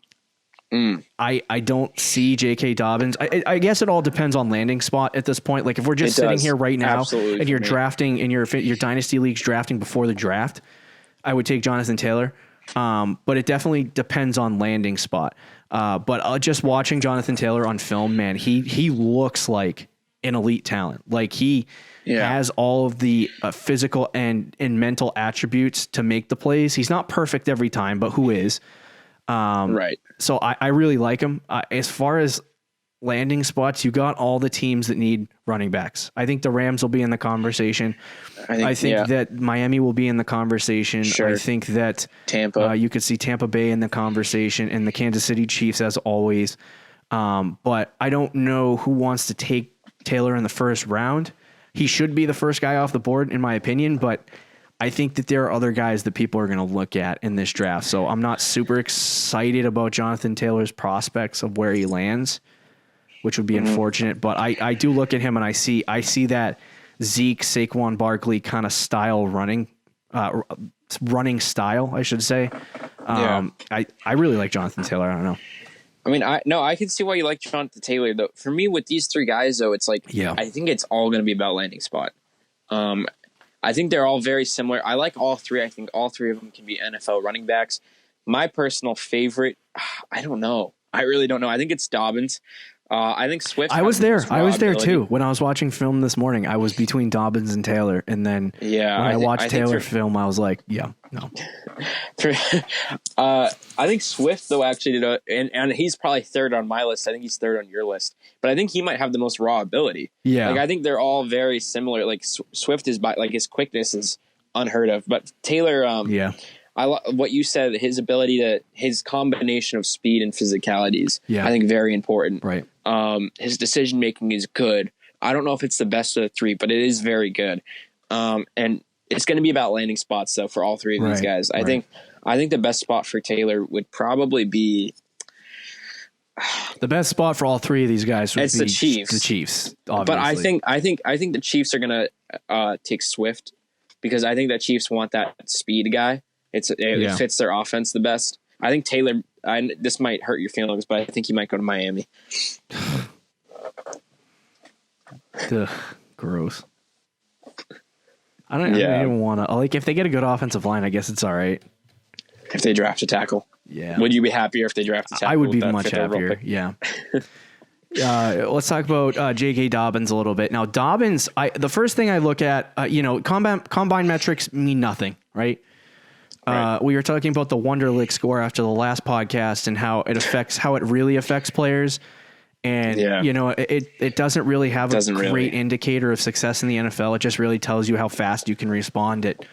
don't see J.K. Dobbins. I guess it all depends on landing spot at this point. Like if we're just sitting here right now and you're drafting in your dynasty leagues drafting before the draft, I would take Jonathan Taylor. But it definitely depends on landing spot. But just watching Jonathan Taylor on film, man, he looks like an elite talent. Like he has all of the physical and mental attributes to make the plays. He's not perfect every time, but who is? Right. So I really like him. As far as landing spots, you got all the teams that need running backs. I think the Rams will be in the conversation. I think that Miami will be in the conversation. Sure. I think that Tampa, you could see Tampa Bay in the conversation, and the Kansas City Chiefs as always. But I don't know who wants to take Taylor in the first round. He should be the first guy off the board, in my opinion, but I think that there are other guys that people are going to look at in this draft. So I'm not super excited about Jonathan Taylor's prospects of where he lands, which would be unfortunate. But I do look at him and I see that Zeke, Saquon Barkley kind of style running style, I should say. I really like Jonathan Taylor. I don't know. I mean, I can see why you like Jonathan Taylor though. For me, with these three guys though, it's like, I think it's all going to be about landing spot. I think they're all very similar. I like all three. I think all three of them can be NFL running backs. My personal favorite, I don't know. I really don't know. I think it's Dobbins. I think Swift. I was there. I was there too. When I was watching film this morning, I was between Dobbins and Taylor. And then when I watched Taylor film, I was like, no. I think Swift, though, actually did and he's probably third on my list. I think he's third on your list. But I think he might have the most raw ability. Yeah. Like, I think they're all very similar. Like, Swift is his quickness is unheard of. But Taylor, what you said, his combination of speed and physicalities, I think very important. Right. His decision making is good. I don't know if it's the best of the three, but it is very good. And it's going to be about landing spots though for all three of these guys. I think the best spot for Taylor would probably be the best spot for all three of these guys would be the Chiefs. The Chiefs, obviously. But I think the Chiefs are going to take Swift because I think that Chiefs want that speed guy. It fits their offense the best. I think Taylor. This might hurt your feelings, but I think he might go to Miami. Gross. I don't even want to. Like, if they get a good offensive line, I guess it's all right. If they draft a tackle, would you be happier if they draft a tackle? I would be much happier. Yeah. Let's talk about J.K. Dobbins a little bit. Now, Dobbins, the first thing I look at, combine metrics mean nothing, right? We were talking about the Wonderlic score after the last podcast and how it really affects players. And, it doesn't really have a great indicator of success in the NFL. It just really tells you how fast you can respond at,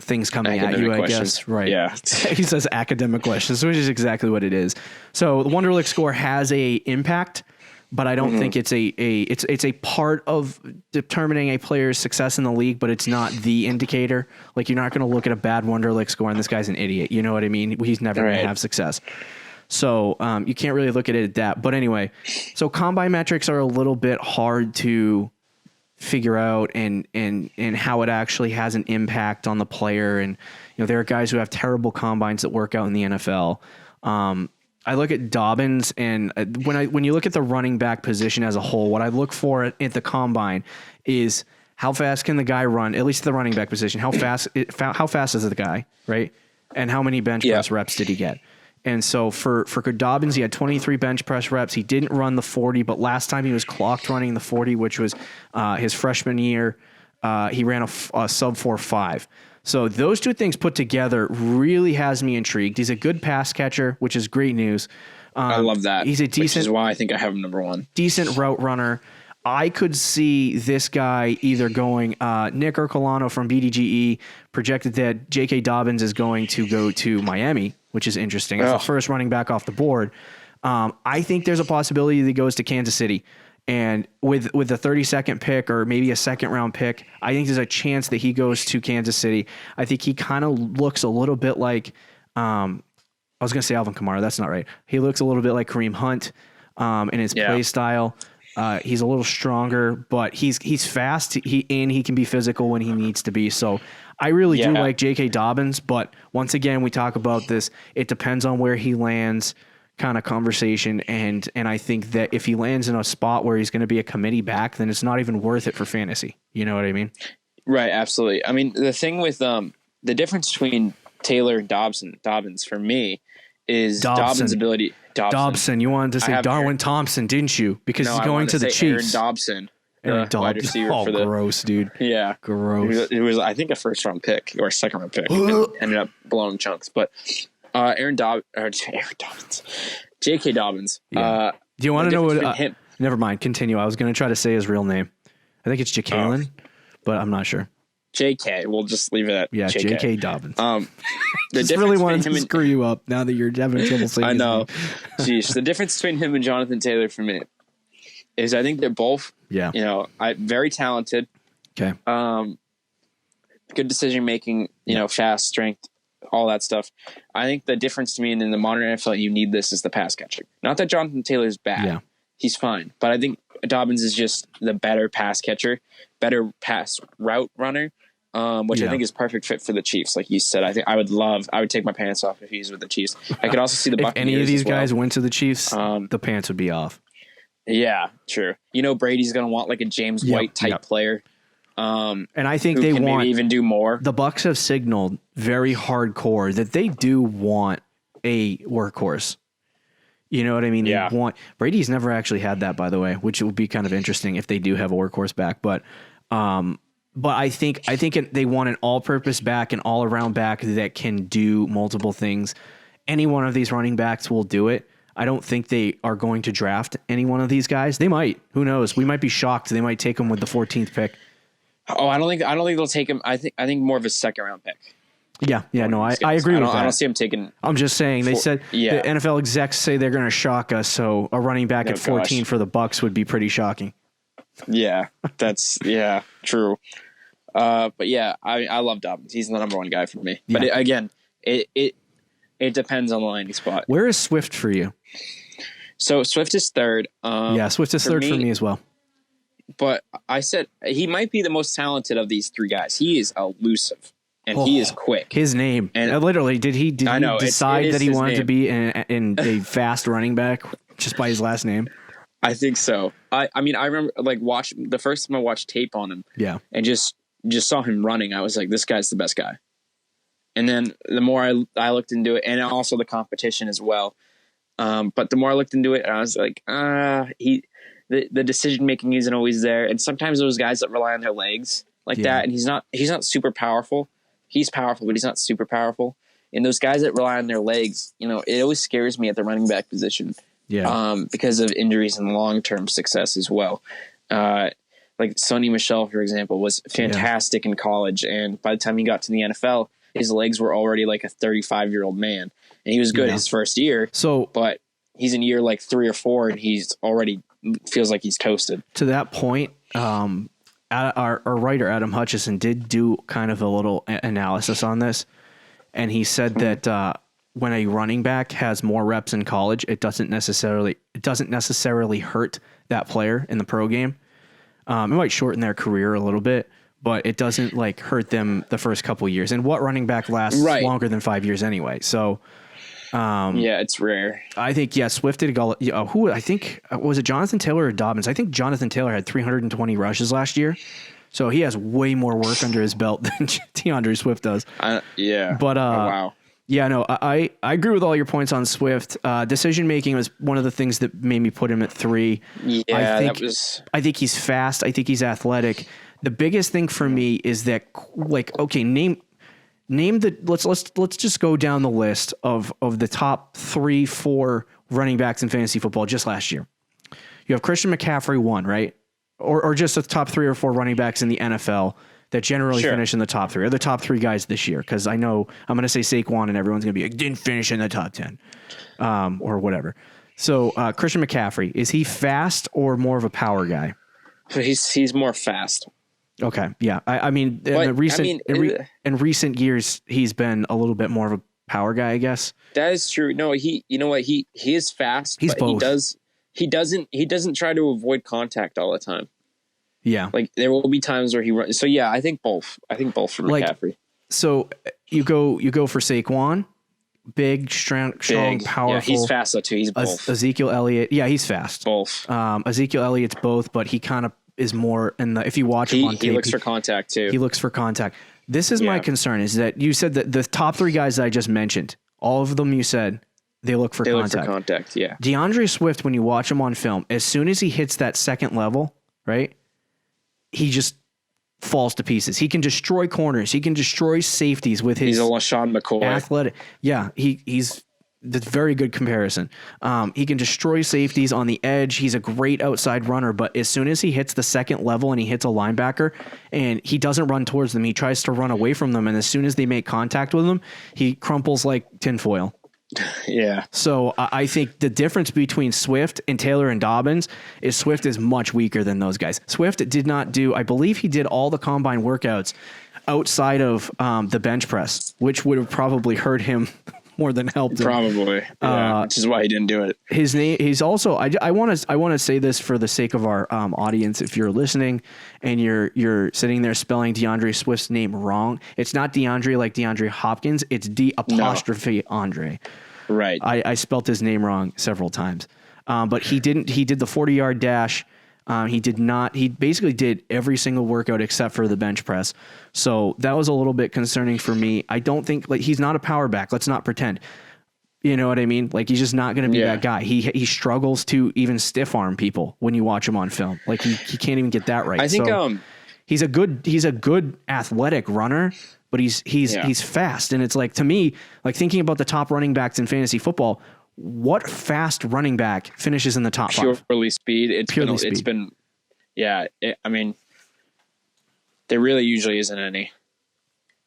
things coming academic at you, questions. I guess. Right. Yeah. He says academic questions, which is exactly what it is. So the Wonderlic score has a impact, but I don't think it's it's a part of determining a player's success in the league, but it's not the indicator. Like, you're not going to look at a bad Wonderlic score and this guy's an idiot. You know what I mean? He's never going to have success. So you can't really look at it at that. But anyway, so combine metrics are a little bit hard to figure out and how it actually has an impact on the player. And, there are guys who have terrible combines that work out in the NFL. I look at Dobbins, and when you look at the running back position as a whole, what I look for at the combine is how fast can the guy run, at least the running back position, how fast is the guy, right? And how many bench press reps did he get? And so for Dobbins, he had 23 bench press reps. He didn't run the 40, but last time he was clocked running the 40, which was his freshman year, he ran a sub 4.5. So those two things put together really has me intrigued. He's a good pass catcher, which is great news. I love that. He's a decent, which is why I think I have him number one. Decent route runner. I could see this guy either going, Nick Ercolano from BDGE projected that J.K. Dobbins is going to go to Miami, which is interesting. It's the first running back off the board. I think there's a possibility that he goes to Kansas City. And with the 32nd pick or maybe a second round pick, I think there's a chance that he goes to Kansas City. I think he kind of looks a little bit like, I was going to say Alvin Kamara. That's not right. He looks a little bit like Kareem Hunt in his play style. He's a little stronger, but he's fast. He can be physical when he needs to be. So I really do like J.K. Dobbins. But once again, we talk about this. It depends on where he lands. Kind of conversation, and I think that if he lands in a spot where he's going to be a committee back, then it's not even worth it for fantasy. You know what I mean? Right, absolutely. I mean, the thing with the difference between Taylor and Dobbins for me is Dobbins' ability. Dobson. You wanted to say Darwin Thompson, didn't you? Because he's going to the Chiefs. Aaron Dobson. Wide receiver for the gross, dude. Yeah, gross. It was I think a first round pick or a second round pick. Ended up blown in chunks, but. Aaron Dobbins, J.K. Dobbins. Yeah. Do you want to know what? Never mind. Continue. I was going to try to say his real name. I think it's Jacqueline, but I'm not sure. J.K. We'll just leave it at J.K. Dobbins. Just really wanted to screw you up now that you're having trouble saying. I know. Jeez, the difference between him and Jonathan Taylor for me is I think they're both, very talented. Okay. Good decision making. Fast, strength. All that stuff. I think the difference to me in the modern NFL, you need this is the pass catching. Not that Jonathan Taylor's bad. Yeah. He's fine. But I think Dobbins is just the better pass catcher, better pass route runner, which I think is perfect fit for the Chiefs. Like you said, I would take my pants off if he's with the Chiefs. I could also see the Buccaneers. If any of these guys went to the Chiefs, the pants would be off. Yeah, true. Brady's going to want like a James White type player. And I think they want maybe even do more. The Bucs have signaled very hardcore that they do want a workhorse. You know what I mean? Yeah. They want Brady's never actually had that, by the way, which would be kind of interesting if they do have a workhorse back. But I think they want an all-purpose back, an all-around back that can do multiple things. Any one of these running backs will do it. I don't think they are going to draft any one of these guys. They might. Who knows? We might be shocked. They might take them with the 14th pick. Oh, I don't think they'll take him. I think more of a second round pick. Yeah, no, I agree with that. I don't see him taking. I'm just saying they said the NFL execs say they're going to shock us, so a running back at 14 for the Bucs would be pretty shocking. Yeah, that's true. But yeah, I love Dobbins. He's the number one guy for me. Yeah. But it depends on the landing spot. Where is Swift for you? So Swift is third. Swift is third for me as well. But I said he might be the most talented of these three guys. He is elusive and he is quick. His name, and literally, did he decide that he wanted to be in a fast running back just by his last name? I think so. I mean, I remember watching the first time I watched tape on him. Yeah, and just saw him running. I was like, this guy's the best guy. And then the more I looked into it, and also the competition as well. But the more I looked into it, I was like, the decision making isn't always there, and sometimes those guys that rely on their legs that, and he's not super powerful. He's powerful, but he's not super powerful. And those guys that rely on their legs, it always scares me at the running back position. Yeah. Because of injuries and long term success as well. like Sonny Michel, for example, was fantastic in college. And by the time he got to the NFL, his legs were already like a 35-year-old man. And he was good his first year. But he's in year like 3 or 4 and he's already feels like he's toasted. To that point, our writer, Adam Hutchison, did do kind of a little analysis on this. And he said that when a running back has more reps in college, it doesn't necessarily hurt that player in the pro game. It might shorten their career a little bit, but it doesn't like hurt them the first couple of years. And what running back lasts longer than 5 years anyway? So, it's rare. I think Swift did go. Who I think was it Jonathan Taylor or Dobbins? I think Jonathan Taylor had 320 rushes last year, so he has way more work under his belt than DeAndre Swift does. But wow. Yeah, no, I agree with all your points on Swift. Decision making was one of the things that made me put him at 3. Yeah, I think he's fast. I think he's athletic. The biggest thing for me is that, like, okay, name the let's just go down the list of the top 3-4 running backs in fantasy football just last year. You have Christian McCaffrey 1, right? Or just the top 3 or 4 running backs in the NFL that generally finish in the top 3, or the top 3 guys this year. Because I know I'm going to say Saquon, and everyone's going to be like, didn't finish in the top 10, or whatever. So Christian McCaffrey, is he fast or more of a power guy? He's more fast. Okay, yeah. I mean, in recent years, he's been a little bit more of a power guy, I guess. That is true. No, you know what? He is fast. He's both. He doesn't try to avoid contact all the time. Yeah, like there will be times where he runs. So yeah, I think both. For McCaffrey. So you go for Saquon, big, strong, powerful. Yeah, he's fast though too. He's both. Ezekiel Elliott. Yeah, he's fast. Both. Ezekiel Elliott's both, but he kind of is more in the. If you watch him on tape, he looks for contact too. He looks for contact. This is my concern: is that you said that the top 3 guys that I just mentioned, all of them, you said they look for contact. Look for contact. Yeah. DeAndre Swift, when you watch him on film, as soon as he hits that second level, right, he just falls to pieces. He can destroy corners. He can destroy safeties with his. He's a LaShawn McCoy. Athletic. Yeah, he's. That's a very good comparison. He can destroy safeties on the edge. He's a great outside runner, but as soon as he hits the second level and he hits a linebacker and he doesn't run towards them, he tries to run away from them. And as soon as they make contact with him, he crumples like tinfoil. Yeah. So I think the difference between Swift and Taylor and Dobbins is Swift is much weaker than those guys. Swift did not do, I believe he did all the combine workouts outside of the bench press, which would have probably hurt him more than helped him. Probably, which is why he didn't do it. His name. He's also. I want to say this for the sake of our audience. If you're listening and you're sitting there spelling DeAndre Swift's name wrong, it's not DeAndre like DeAndre Hopkins. It's Andre. Right. I spelt his name wrong several times, but he didn't. He did the 40-yard dash. He did not. He basically did every single workout except for the bench press. So that was a little bit concerning for me. I don't think he's not a power back. Let's not pretend. You know what I mean? Like he's just not going to be that guy. He struggles to even stiff arm people when you watch him on film. Like he can't even get that right. I think he's a good athletic runner, but he's fast. And it's like, to me, like thinking about the top running backs in fantasy football, what fast running back finishes in the top 5? Purely speed. It's been, I mean, there really usually isn't any.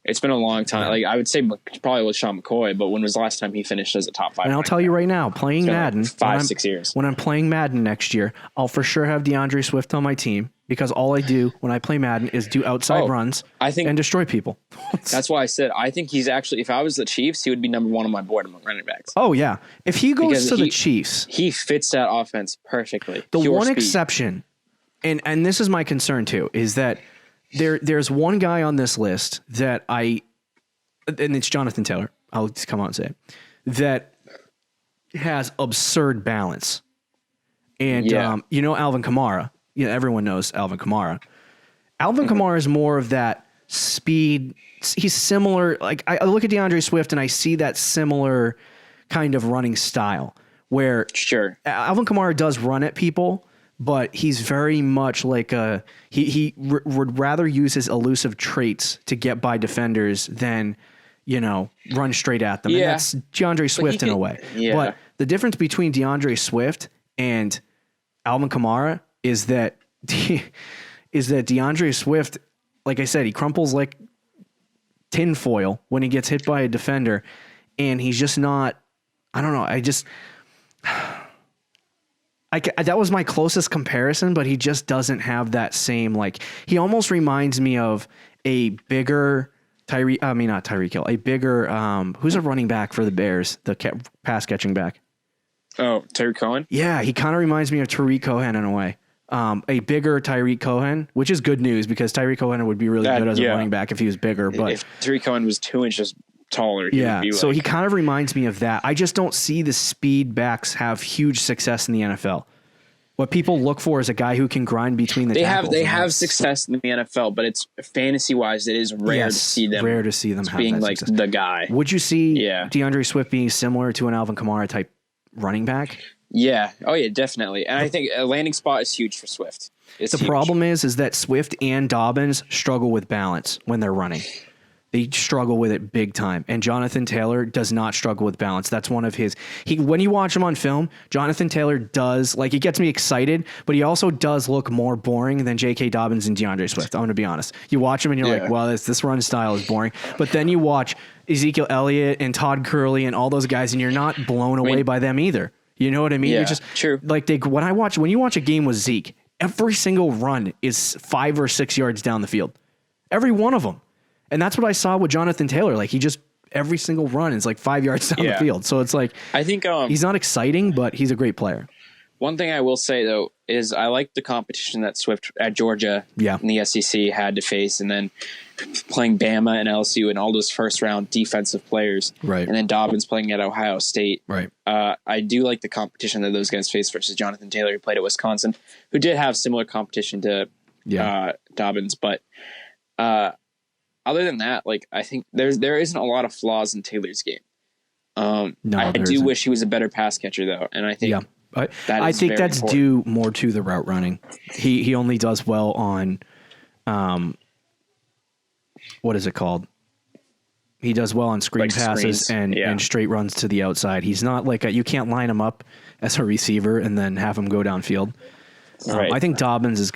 It's been a long time. Yeah. Like I would say probably with Sean McCoy, but when was the last time he finished as a top 5? And I'll tell you right now, playing Madden, like 5-6 years. When I'm playing Madden next year, I'll for sure have DeAndre Swift on my team because all I do when I play Madden is do outside runs and destroy people. That's why I said I think he's actually, if I was the Chiefs, he would be number 1 on my board among running backs. Oh yeah, if he goes the Chiefs, he fits that offense perfectly. The one exception, and this is my concern too, is that there's one guy on this list that and it's Jonathan Taylor. I'll just come out and say it, that has absurd balance. And, Alvin Kamara, everyone knows Alvin Kamara. Alvin Kamara is more of that speed. He's similar. Like I look at DeAndre Swift and I see that similar kind of running style where Alvin Kamara does run at people, but he's very much like he would rather use his elusive traits to get by defenders than, run straight at them. Yeah. And that's DeAndre Swift in a way. Yeah. But the difference between DeAndre Swift and Alvin Kamara is that is that DeAndre Swift, like I said, he crumples like tinfoil when he gets hit by a defender, and he's just not. I don't know. That was my closest comparison, but he just doesn't have that same, like, he almost reminds me of a bigger not Tyreek Hill, a bigger, who's a running back for the Bears, the pass catching back. Oh, Tariq Cohen? Yeah, he kind of reminds me of Tariq Cohen in a way. A bigger Tariq Cohen, which is good news because Tariq Cohen would be really good as a running back if he was bigger. But if Tariq Cohen was 2 inches taller, so he kind of reminds me of that. I just don't see the speed backs have huge success in the NFL. What people look for is a guy who can grind between the tackles. They have success in the NFL, but it's fantasy wise, it is rare to see them. Rare to see them have being that like success. the guy. Would you see DeAndre Swift being similar to an Alvin Kamara type running back? Yeah. Oh yeah, definitely. And I think a landing spot is huge for Swift. The problem is that Swift and Dobbins struggle with balance when they're running. They struggle with it big time. And Jonathan Taylor does not struggle with balance. That's one of his. When you watch him on film, Jonathan Taylor does, like, he gets me excited, but he also does look more boring than J.K. Dobbins and DeAndre Swift. I'm going to be honest. You watch him and you're like, well, this run style is boring. But then you watch Ezekiel Elliott and Todd Gurley and all those guys, and you're not blown away by them either. You know what I mean? Yeah, you're just true. Like when you watch a game with Zeke, every single run is 5 or 6 yards down the field. Every one of them. And that's what I saw with Jonathan Taylor. Like, he just, every single run is like 5 yards down the field. So it's like, I think he's not exciting, but he's a great player. One thing I will say, though, is I like the competition that Swift at Georgia in the SEC had to face, and then playing Bama and LSU and all those first-round defensive players. Right. And then Dobbins playing at Ohio State. Right. I do like the competition that those guys faced versus Jonathan Taylor, who played at Wisconsin, who did have similar competition to Dobbins. But other than that, like, I think there isn't a lot of flaws in Taylor's game. I do wish he was a better pass catcher, though, and I think I think that's due more to the route running. He only does well on, what is it called? He does well on screen passes and straight runs to the outside. He's not like you can't line him up as a receiver and then have him go downfield. Right. I think Dobbins is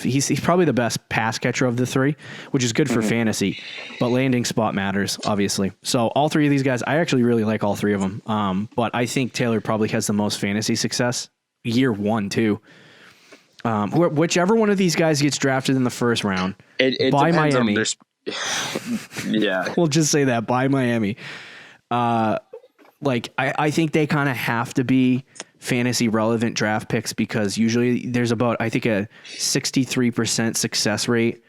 he's probably the best pass catcher of the three, which is good for fantasy, but landing spot matters, obviously. So all three of these guys, I actually really like all three of them. But I think Taylor probably has the most fantasy success year one, too. Whichever one of these guys gets drafted in the first round by Miami. We'll just say that by Miami. I think they kind of have to be fantasy relevant draft picks because usually there's about, I think, a 63% success rate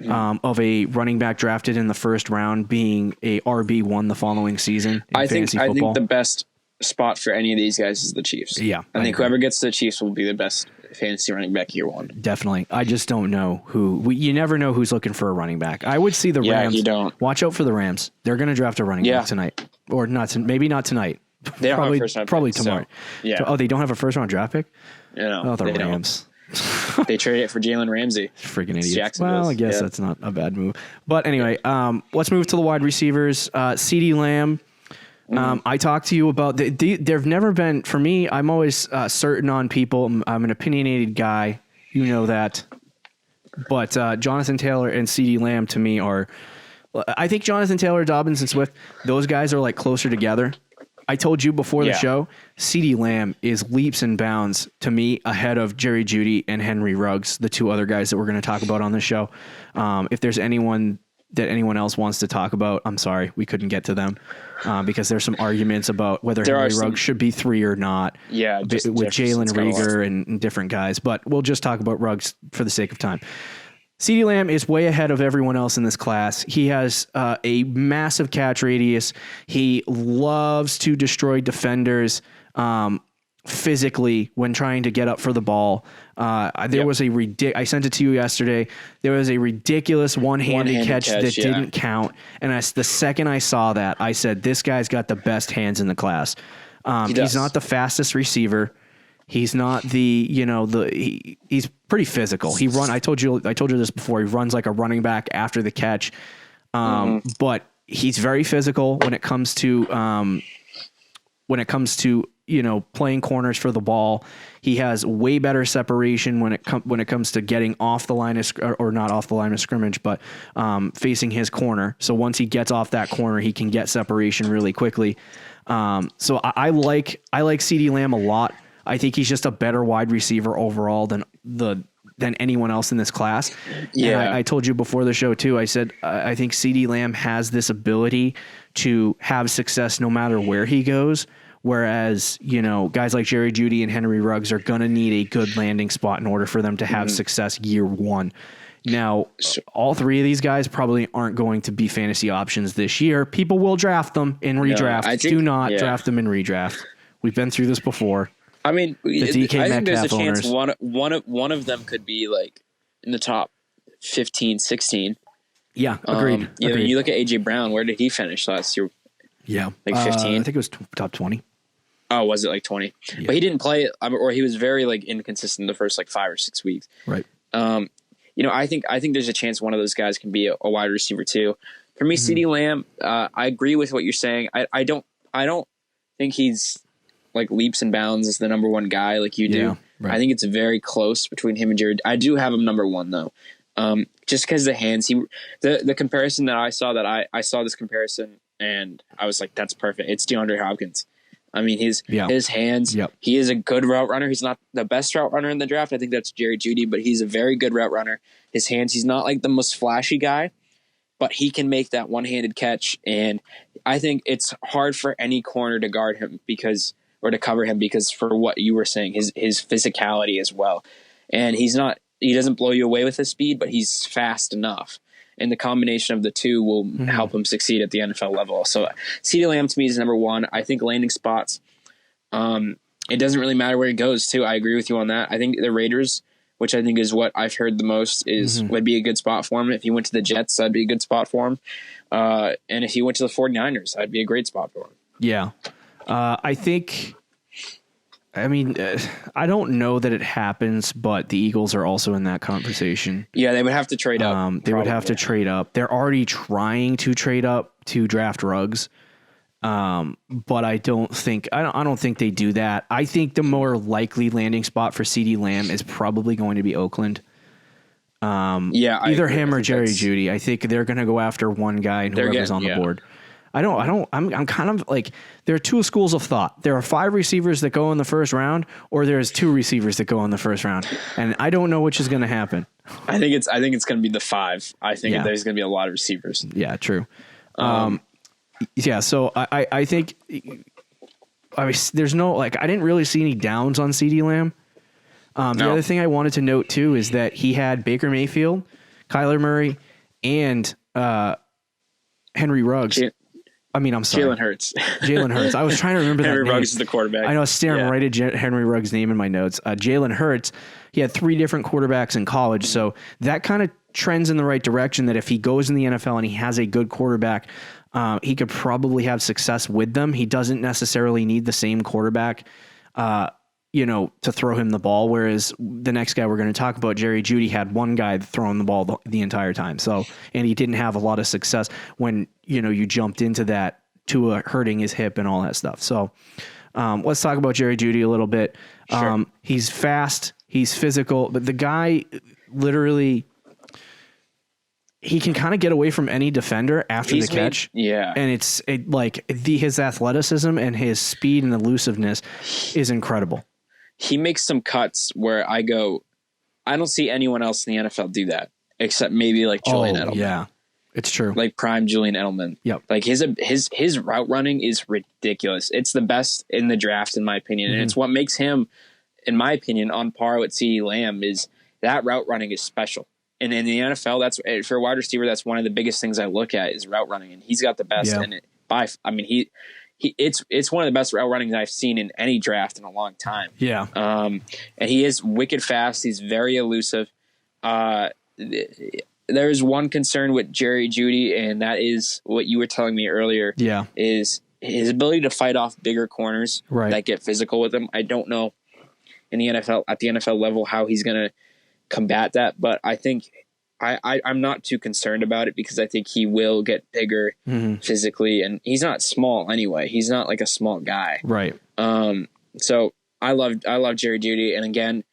of a running back drafted in the first round being a RB1 the following season. I think the best spot for any of these guys is the Chiefs. Yeah. I think whoever gets to the Chiefs will be the best fantasy running back year one. Definitely. I just don't know you never know who's looking for a running back. I would see the Rams. You don't. Watch out for the Rams. They're going to draft a running back tonight. Or maybe not tonight. They don't have a first round probably pick, tomorrow. So, Oh, they don't have a first round draft pick? No, the Rams. They traded it for Jalen Ramsey. Freaking idiots. Well, I guess that's not a bad move. But anyway, let's move to the wide receivers. CeeDee Lamb. I talked to you about there've never been, for me, I'm always certain on people. I'm an opinionated guy. You know that. But Jonathan Taylor and CeeDee Lamb to me are, I think Jonathan Taylor, Dobbins, and Swift, those guys are like closer together. I told you before the show, CeeDee Lamb is leaps and bounds to me ahead of Jerry Judy and Henry Ruggs, the two other guys that we're going to talk about on the show. If there's anyone that anyone else wants to talk about, I'm sorry, we couldn't get to them because there's some arguments about whether Henry Ruggs should be 3 or not. Yeah, with Jalen Reagor and different guys. But we'll just talk about Ruggs for the sake of time. CeeDee Lamb is way ahead of everyone else in this class. He has a massive catch radius. He loves to destroy defenders physically when trying to get up for the ball. There was I sent it to you yesterday. There was a ridiculous one-handed catch that didn't count. And the second I saw that, I said, this guy's got the best hands in the class. He's not the fastest receiver. He's not he's pretty physical. I told you this before. He runs like a running back after the catch. But he's very physical when it comes to playing corners for the ball. He has way better separation when it comes to getting off the line or not off the line of scrimmage, but facing his corner. So once he gets off that corner, he can get separation really quickly. So I like CeeDee Lamb a lot. I think he's just a better wide receiver overall than anyone else in this class. Yeah. And I told you before the show too, I said, I think CeeDee Lamb has this ability to have success no matter where he goes. Whereas, guys like Jerry Judy and Henry Ruggs are going to need a good landing spot in order for them to have success year one. Now, all three of these guys probably aren't going to be fantasy options this year. People will draft them in redraft. No, do not draft them in redraft. We've been through this before. I mean, I think there's a chance one of them could be like in the top 15, 16. Yeah, agreed. You look at AJ Brown. Where did he finish last year? Yeah, like 15. I think it was top 20. Oh, was it like 20? Yeah. But he didn't play it, or he was very like inconsistent the first like 5 or 6 weeks. Right. I think there's a chance one of those guys can be a wide receiver too. For me, CeeDee Lamb, I agree with what you're saying. I don't think he's like leaps and bounds as the number one guy like you do. Yeah, right. I think it's very close between him and Jared. I do have him number one though. Just because the hands, the comparison that I saw this comparison and I was like, that's perfect. It's DeAndre Hopkins. I mean, his hands, he is a good route runner. He's not the best route runner in the draft. I think that's Jerry Judy, but he's a very good route runner. His hands, he's not like the most flashy guy, but he can make that one-handed catch. And I think it's hard for any corner to guard him or to cover him because for what you were saying, his physicality as well. And he doesn't blow you away with his speed, but he's fast enough. And the combination of the two will help him succeed at the NFL level. So CeeDee Lamb to me is number one. I think landing spots, it doesn't really matter where he goes too. I agree with you on that. I think the Raiders, which I think is what I've heard the most, would be a good spot for him. If he went to the Jets, that'd be a good spot for him. And if he went to the 49ers, that'd be a great spot for him. Yeah. I don't know that it happens, but the Eagles are also in that conversation. Yeah, they would have to trade up. They would have to trade up. They're already trying to trade up to draft Ruggs. But I don't think they do that. I think the more likely landing spot for CeeDee Lamb is probably going to be Oakland. Either him or Jerry Judy. I think they're going to go after one guy and whoever's on the board. I'm kind of like, there are two schools of thought. There are 5 receivers that go in the first round, or there's 2 receivers that go in the first round. And I don't know which is going to happen. I think it's going to be the 5. I think there's going to be a lot of receivers. Yeah, true. So I think, there's no, like, I didn't really see any downs on CeeDee Lamb. The other thing I wanted to note too is that he had Baker Mayfield, Kyler Murray, and Henry Ruggs. I'm sorry. Jalen Hurts. I was trying to remember that Henry name. Ruggs is the quarterback. I know, staring right at Henry Ruggs' name in my notes. Jalen Hurts, he had 3 different quarterbacks in college, so that kind of trends in the right direction that if he goes in the NFL and he has a good quarterback, he could probably have success with them. He doesn't necessarily need the same quarterback, to throw him the ball, whereas the next guy we're going to talk about, Jerry Judy, had one guy throwing the ball the entire time. So, and he didn't have a lot of success when, you jumped into that to hurting his hip and all that stuff. So, let's talk about Jerry Judy a little bit. Sure. He's fast, he's physical, but the guy literally, he can kind of get away from any defender after the catch. And his athleticism and his speed and elusiveness is incredible. He makes some cuts where I don't see anyone else in the NFL do that except maybe like Julian Edelman. Yeah, it's true. Like prime Julian Edelman. Yep. Like his route running is ridiculous. It's the best in the draft, in my opinion. And it's what makes him, in my opinion, on par with CeeDee Lamb is that route running is special. And in the NFL, that's for a wide receiver, that's one of the biggest things I look at is route running. And he's got the best in it. It's one of the best route running I've seen in any draft in a long time. Yeah. And he is wicked fast. He's very elusive. There's one concern with Jerry Judy, and that is what you were telling me earlier. Yeah. Is his ability to fight off bigger corners that get physical with him. I don't know in the NFL at the NFL level how he's going to combat that, but I think I'm not too concerned about it because I think he will get bigger physically, and he's not small anyway. He's not like a small guy. Right. So I love Jerry Judy, and again,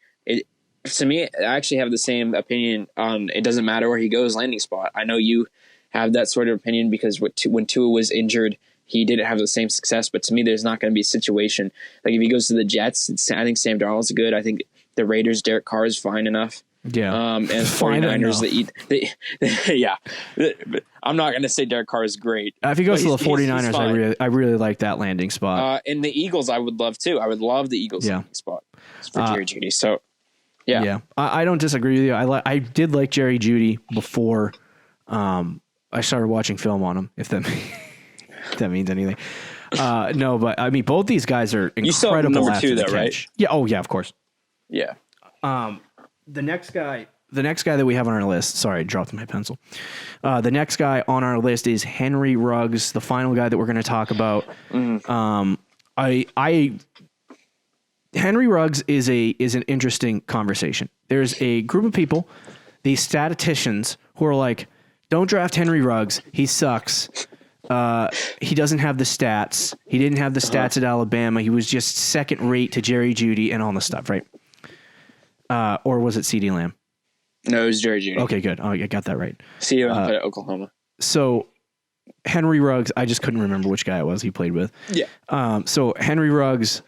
to me, I actually have the same opinion on it doesn't matter where he goes, landing spot. I know you have that sort of opinion because when Tua was injured, he didn't have the same success. But to me, there's not going to be a situation like if he goes to the Jets. I think Sam Darnold's good. I think the Raiders, Derek Carr is fine enough. Yeah, and 49ers, yeah. I'm not going to say Derek Carr is great. If he goes to the 49ers, I really like that landing spot. And the Eagles, I would love too. I would love the Eagles landing spot for Jerry Judy. So, yeah. I don't disagree with you. I did like Jerry Judy before I started watching film on him. If that that means anything. No, but I mean, both these guys are incredible. You saw number 2 though, right? Yeah. Oh, yeah. Of course. Yeah. The next guy that we have on our list, sorry, I dropped my pencil. The next guy on our list is Henry Ruggs, the final guy that we're going to talk about. Henry Ruggs is an interesting conversation. There's a group of people, these statisticians, who are like, don't draft Henry Ruggs. He sucks. He doesn't have the stats. He didn't have the stats at Alabama. He was just second rate to Jerry Judy and all this stuff, right? Or was it CeeDee Lamb? No, it was Jerry Judy. Okay, good. Oh, I got that right. CeeDee Lamb played at Oklahoma. So Henry Ruggs, I just couldn't remember which guy it was he played with. Yeah. So Henry Ruggs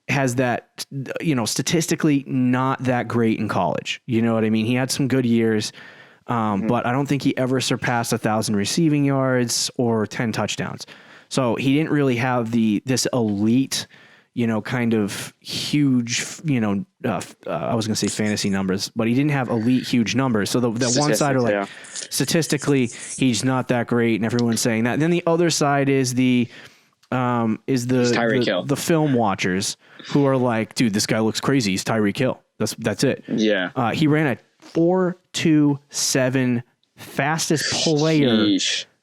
has that, statistically not that great in college. You know what I mean? He had some good years, but I don't think he ever surpassed 1,000 receiving yards or 10 touchdowns. So he didn't really have this elite, kind of huge, I was going to say fantasy numbers, but he didn't have elite, huge numbers. So the one side are like, statistically, he's not that great, and everyone's saying that. And then the other side is the film watchers who are like, dude, this guy looks crazy. He's Tyreek Hill. That's it. Yeah. He ran a 4.27 fastest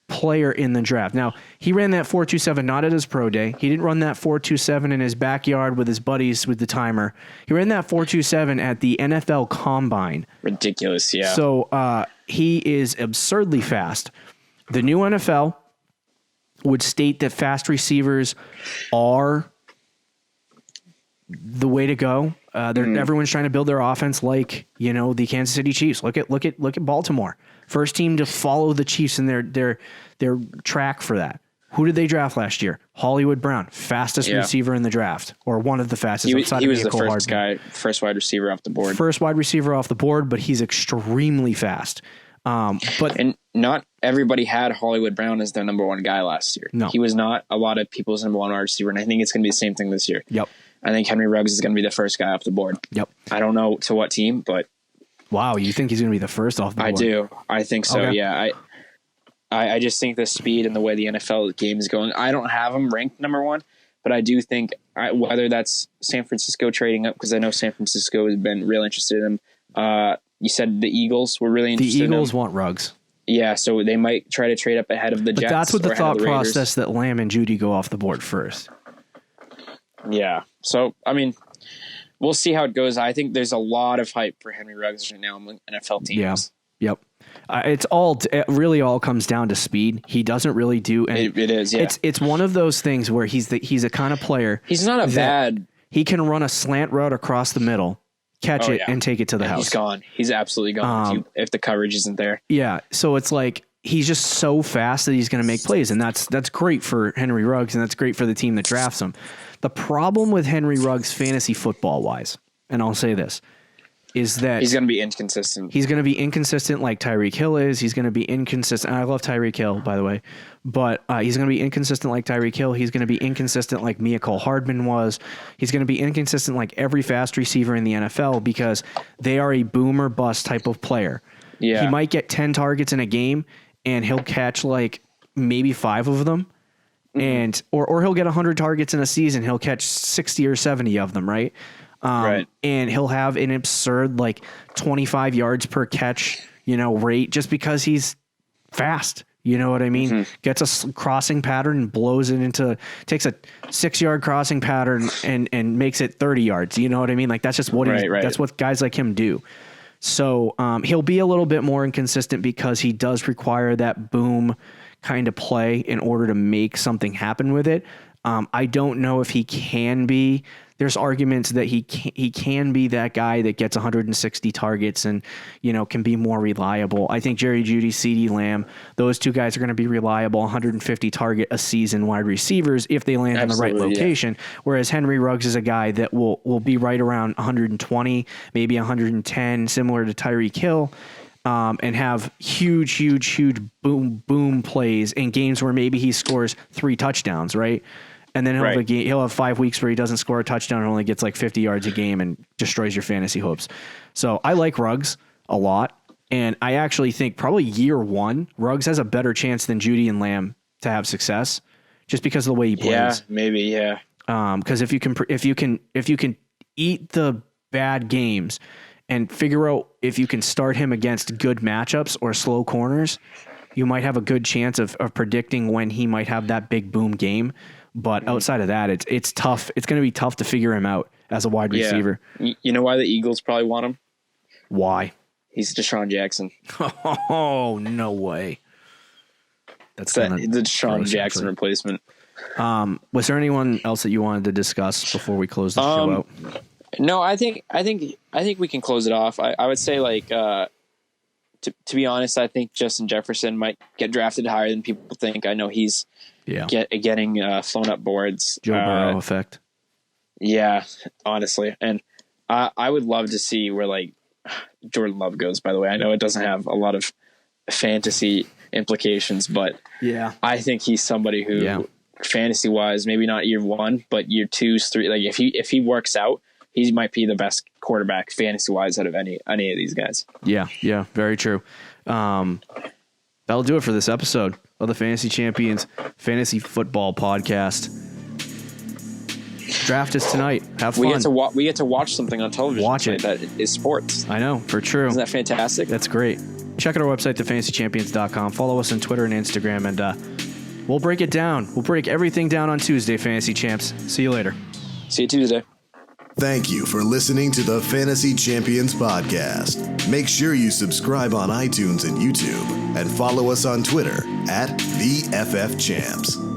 player in the draft. Now, he ran that 4.27 not at his pro day. He didn't run that 4.27 in his backyard with his buddies with the timer. He ran that 4.27 at the NFL Combine. Ridiculous, yeah. So he is absurdly fast. The new NFL would state that fast receivers are the way to go. Everyone's trying to build their offense like, the Kansas City Chiefs. Look at Baltimore. First team to follow the Chiefs in their track for that. Who did they draft last year? Hollywood Brown, fastest receiver in the draft, or one of the fastest. He was the first wide receiver off the board. First wide receiver off the board, but he's extremely fast. And not everybody had Hollywood Brown as their number one guy last year. No. He was not a lot of people's number one wide receiver, and I think it's going to be the same thing this year. Yep. I think Henry Ruggs is going to be the first guy off the board. Yep. I don't know to what team, but wow, you think he's going to be the first off the board? I do. I think so. Okay. Yeah. I just think the speed and the way the NFL game is going. I don't have him ranked number one, but I do think whether that's San Francisco trading up, because I know San Francisco has been real interested in him. You said the Eagles were really interested in him. The Eagles want Ruggs. Yeah, so they might try to trade up ahead of the Jets. But that's what the thought Raiders. process that Lamb and Judy go off the board first. Yeah. So, I mean, we'll see how it goes. I think there's a lot of hype for Henry Ruggs right now among NFL teams. Yeah. Yep. It really all comes down to speed. He doesn't really do. And it is. Yeah. It's one of those things where he's a kind of player. He's not a bad. He can run a slant route across the middle, catch it, and take it to the house. He's gone. He's absolutely gone if the coverage isn't there. Yeah. So it's like he's just so fast that he's going to make plays, and that's great for Henry Ruggs, and that's great for the team that drafts him. The problem with Henry Ruggs fantasy football wise, and I'll say this, is that he's going to be inconsistent. He's going to be inconsistent like Tyreek Hill is. He's going to be inconsistent. I love Tyreek Hill, by the way, but he's going to be inconsistent like Tyreek Hill. He's going to be inconsistent like Mecole Hardman was. He's going to be inconsistent like every fast receiver in the NFL because they are a boom or bust type of player. Yeah. He might get 10 targets in a game and he'll catch like maybe 5 of them. And or he'll get 100 targets in a season. He'll catch 60 or 70 of them, right? Right. And he'll have an absurd 25 yards per catch, rate just because he's fast. You know what I mean? Gets a crossing pattern and blows it takes a 6-yard crossing pattern and makes it 30 yards. You know what I mean? That's just what that's what guys like him do. So he'll be a little bit more inconsistent because he does require that boom kind of play in order to make something happen with it. I don't know if he can be there's arguments that he can be that guy that gets 160 targets and, can be more reliable. I think Jerry Judy, CeeDee Lamb, those two guys are going to be reliable 150 target a season wide receivers if they land in the right location. Yeah. Whereas Henry Ruggs is a guy that will be right around 120, maybe 110, similar to Tyreek Hill. And have huge boom plays in games where maybe he scores 3 touchdowns, right? And then he'll have 5 weeks where he doesn't score a touchdown and only gets like 50 yards a game and destroys your fantasy hopes. So I like Ruggs a lot. And I actually think probably year 1, Ruggs has a better chance than Judy and Lamb to have success just because of the way he plays. Yeah, maybe. Yeah. Because if you can eat the bad games and figure out if you can start him against good matchups or slow corners, you might have a good chance of predicting when he might have that big boom game. But outside of that, it's tough. It's going to be tough to figure him out as a wide receiver. You know why the Eagles probably want him? Why? He's Deshaun Jackson. Oh, no way. That's the Deshaun Jackson replacement. Was there anyone else that you wanted to discuss before we close the show out? No, I think we can close it off. I would say to be honest, I think Justin Jefferson might get drafted higher than people think. I know he's getting flown up boards. Joe Burrow effect. Yeah, honestly, and I would love to see where Jordan Love goes. By the way, I know it doesn't have a lot of fantasy implications, but I think he's somebody who fantasy wise, maybe not year 1, but year 2, 3. If he works out, he might be the best quarterback fantasy-wise out of any of these guys. Yeah, very true. That'll do it for this episode of the Fantasy Champions Fantasy Football Podcast. Draft is tonight. Have fun. We get to watch something on television. Watch it. That is sports. I know, for true. Isn't that fantastic? That's great. Check out our website, thefantasychampions.com. Follow us on Twitter and Instagram, and we'll break it down. We'll break everything down on Tuesday, Fantasy Champs. See you later. See you Tuesday. Thank you for listening to the Fantasy Champions Podcast. Make sure you subscribe on iTunes and YouTube and follow us on Twitter @TheFFChamps.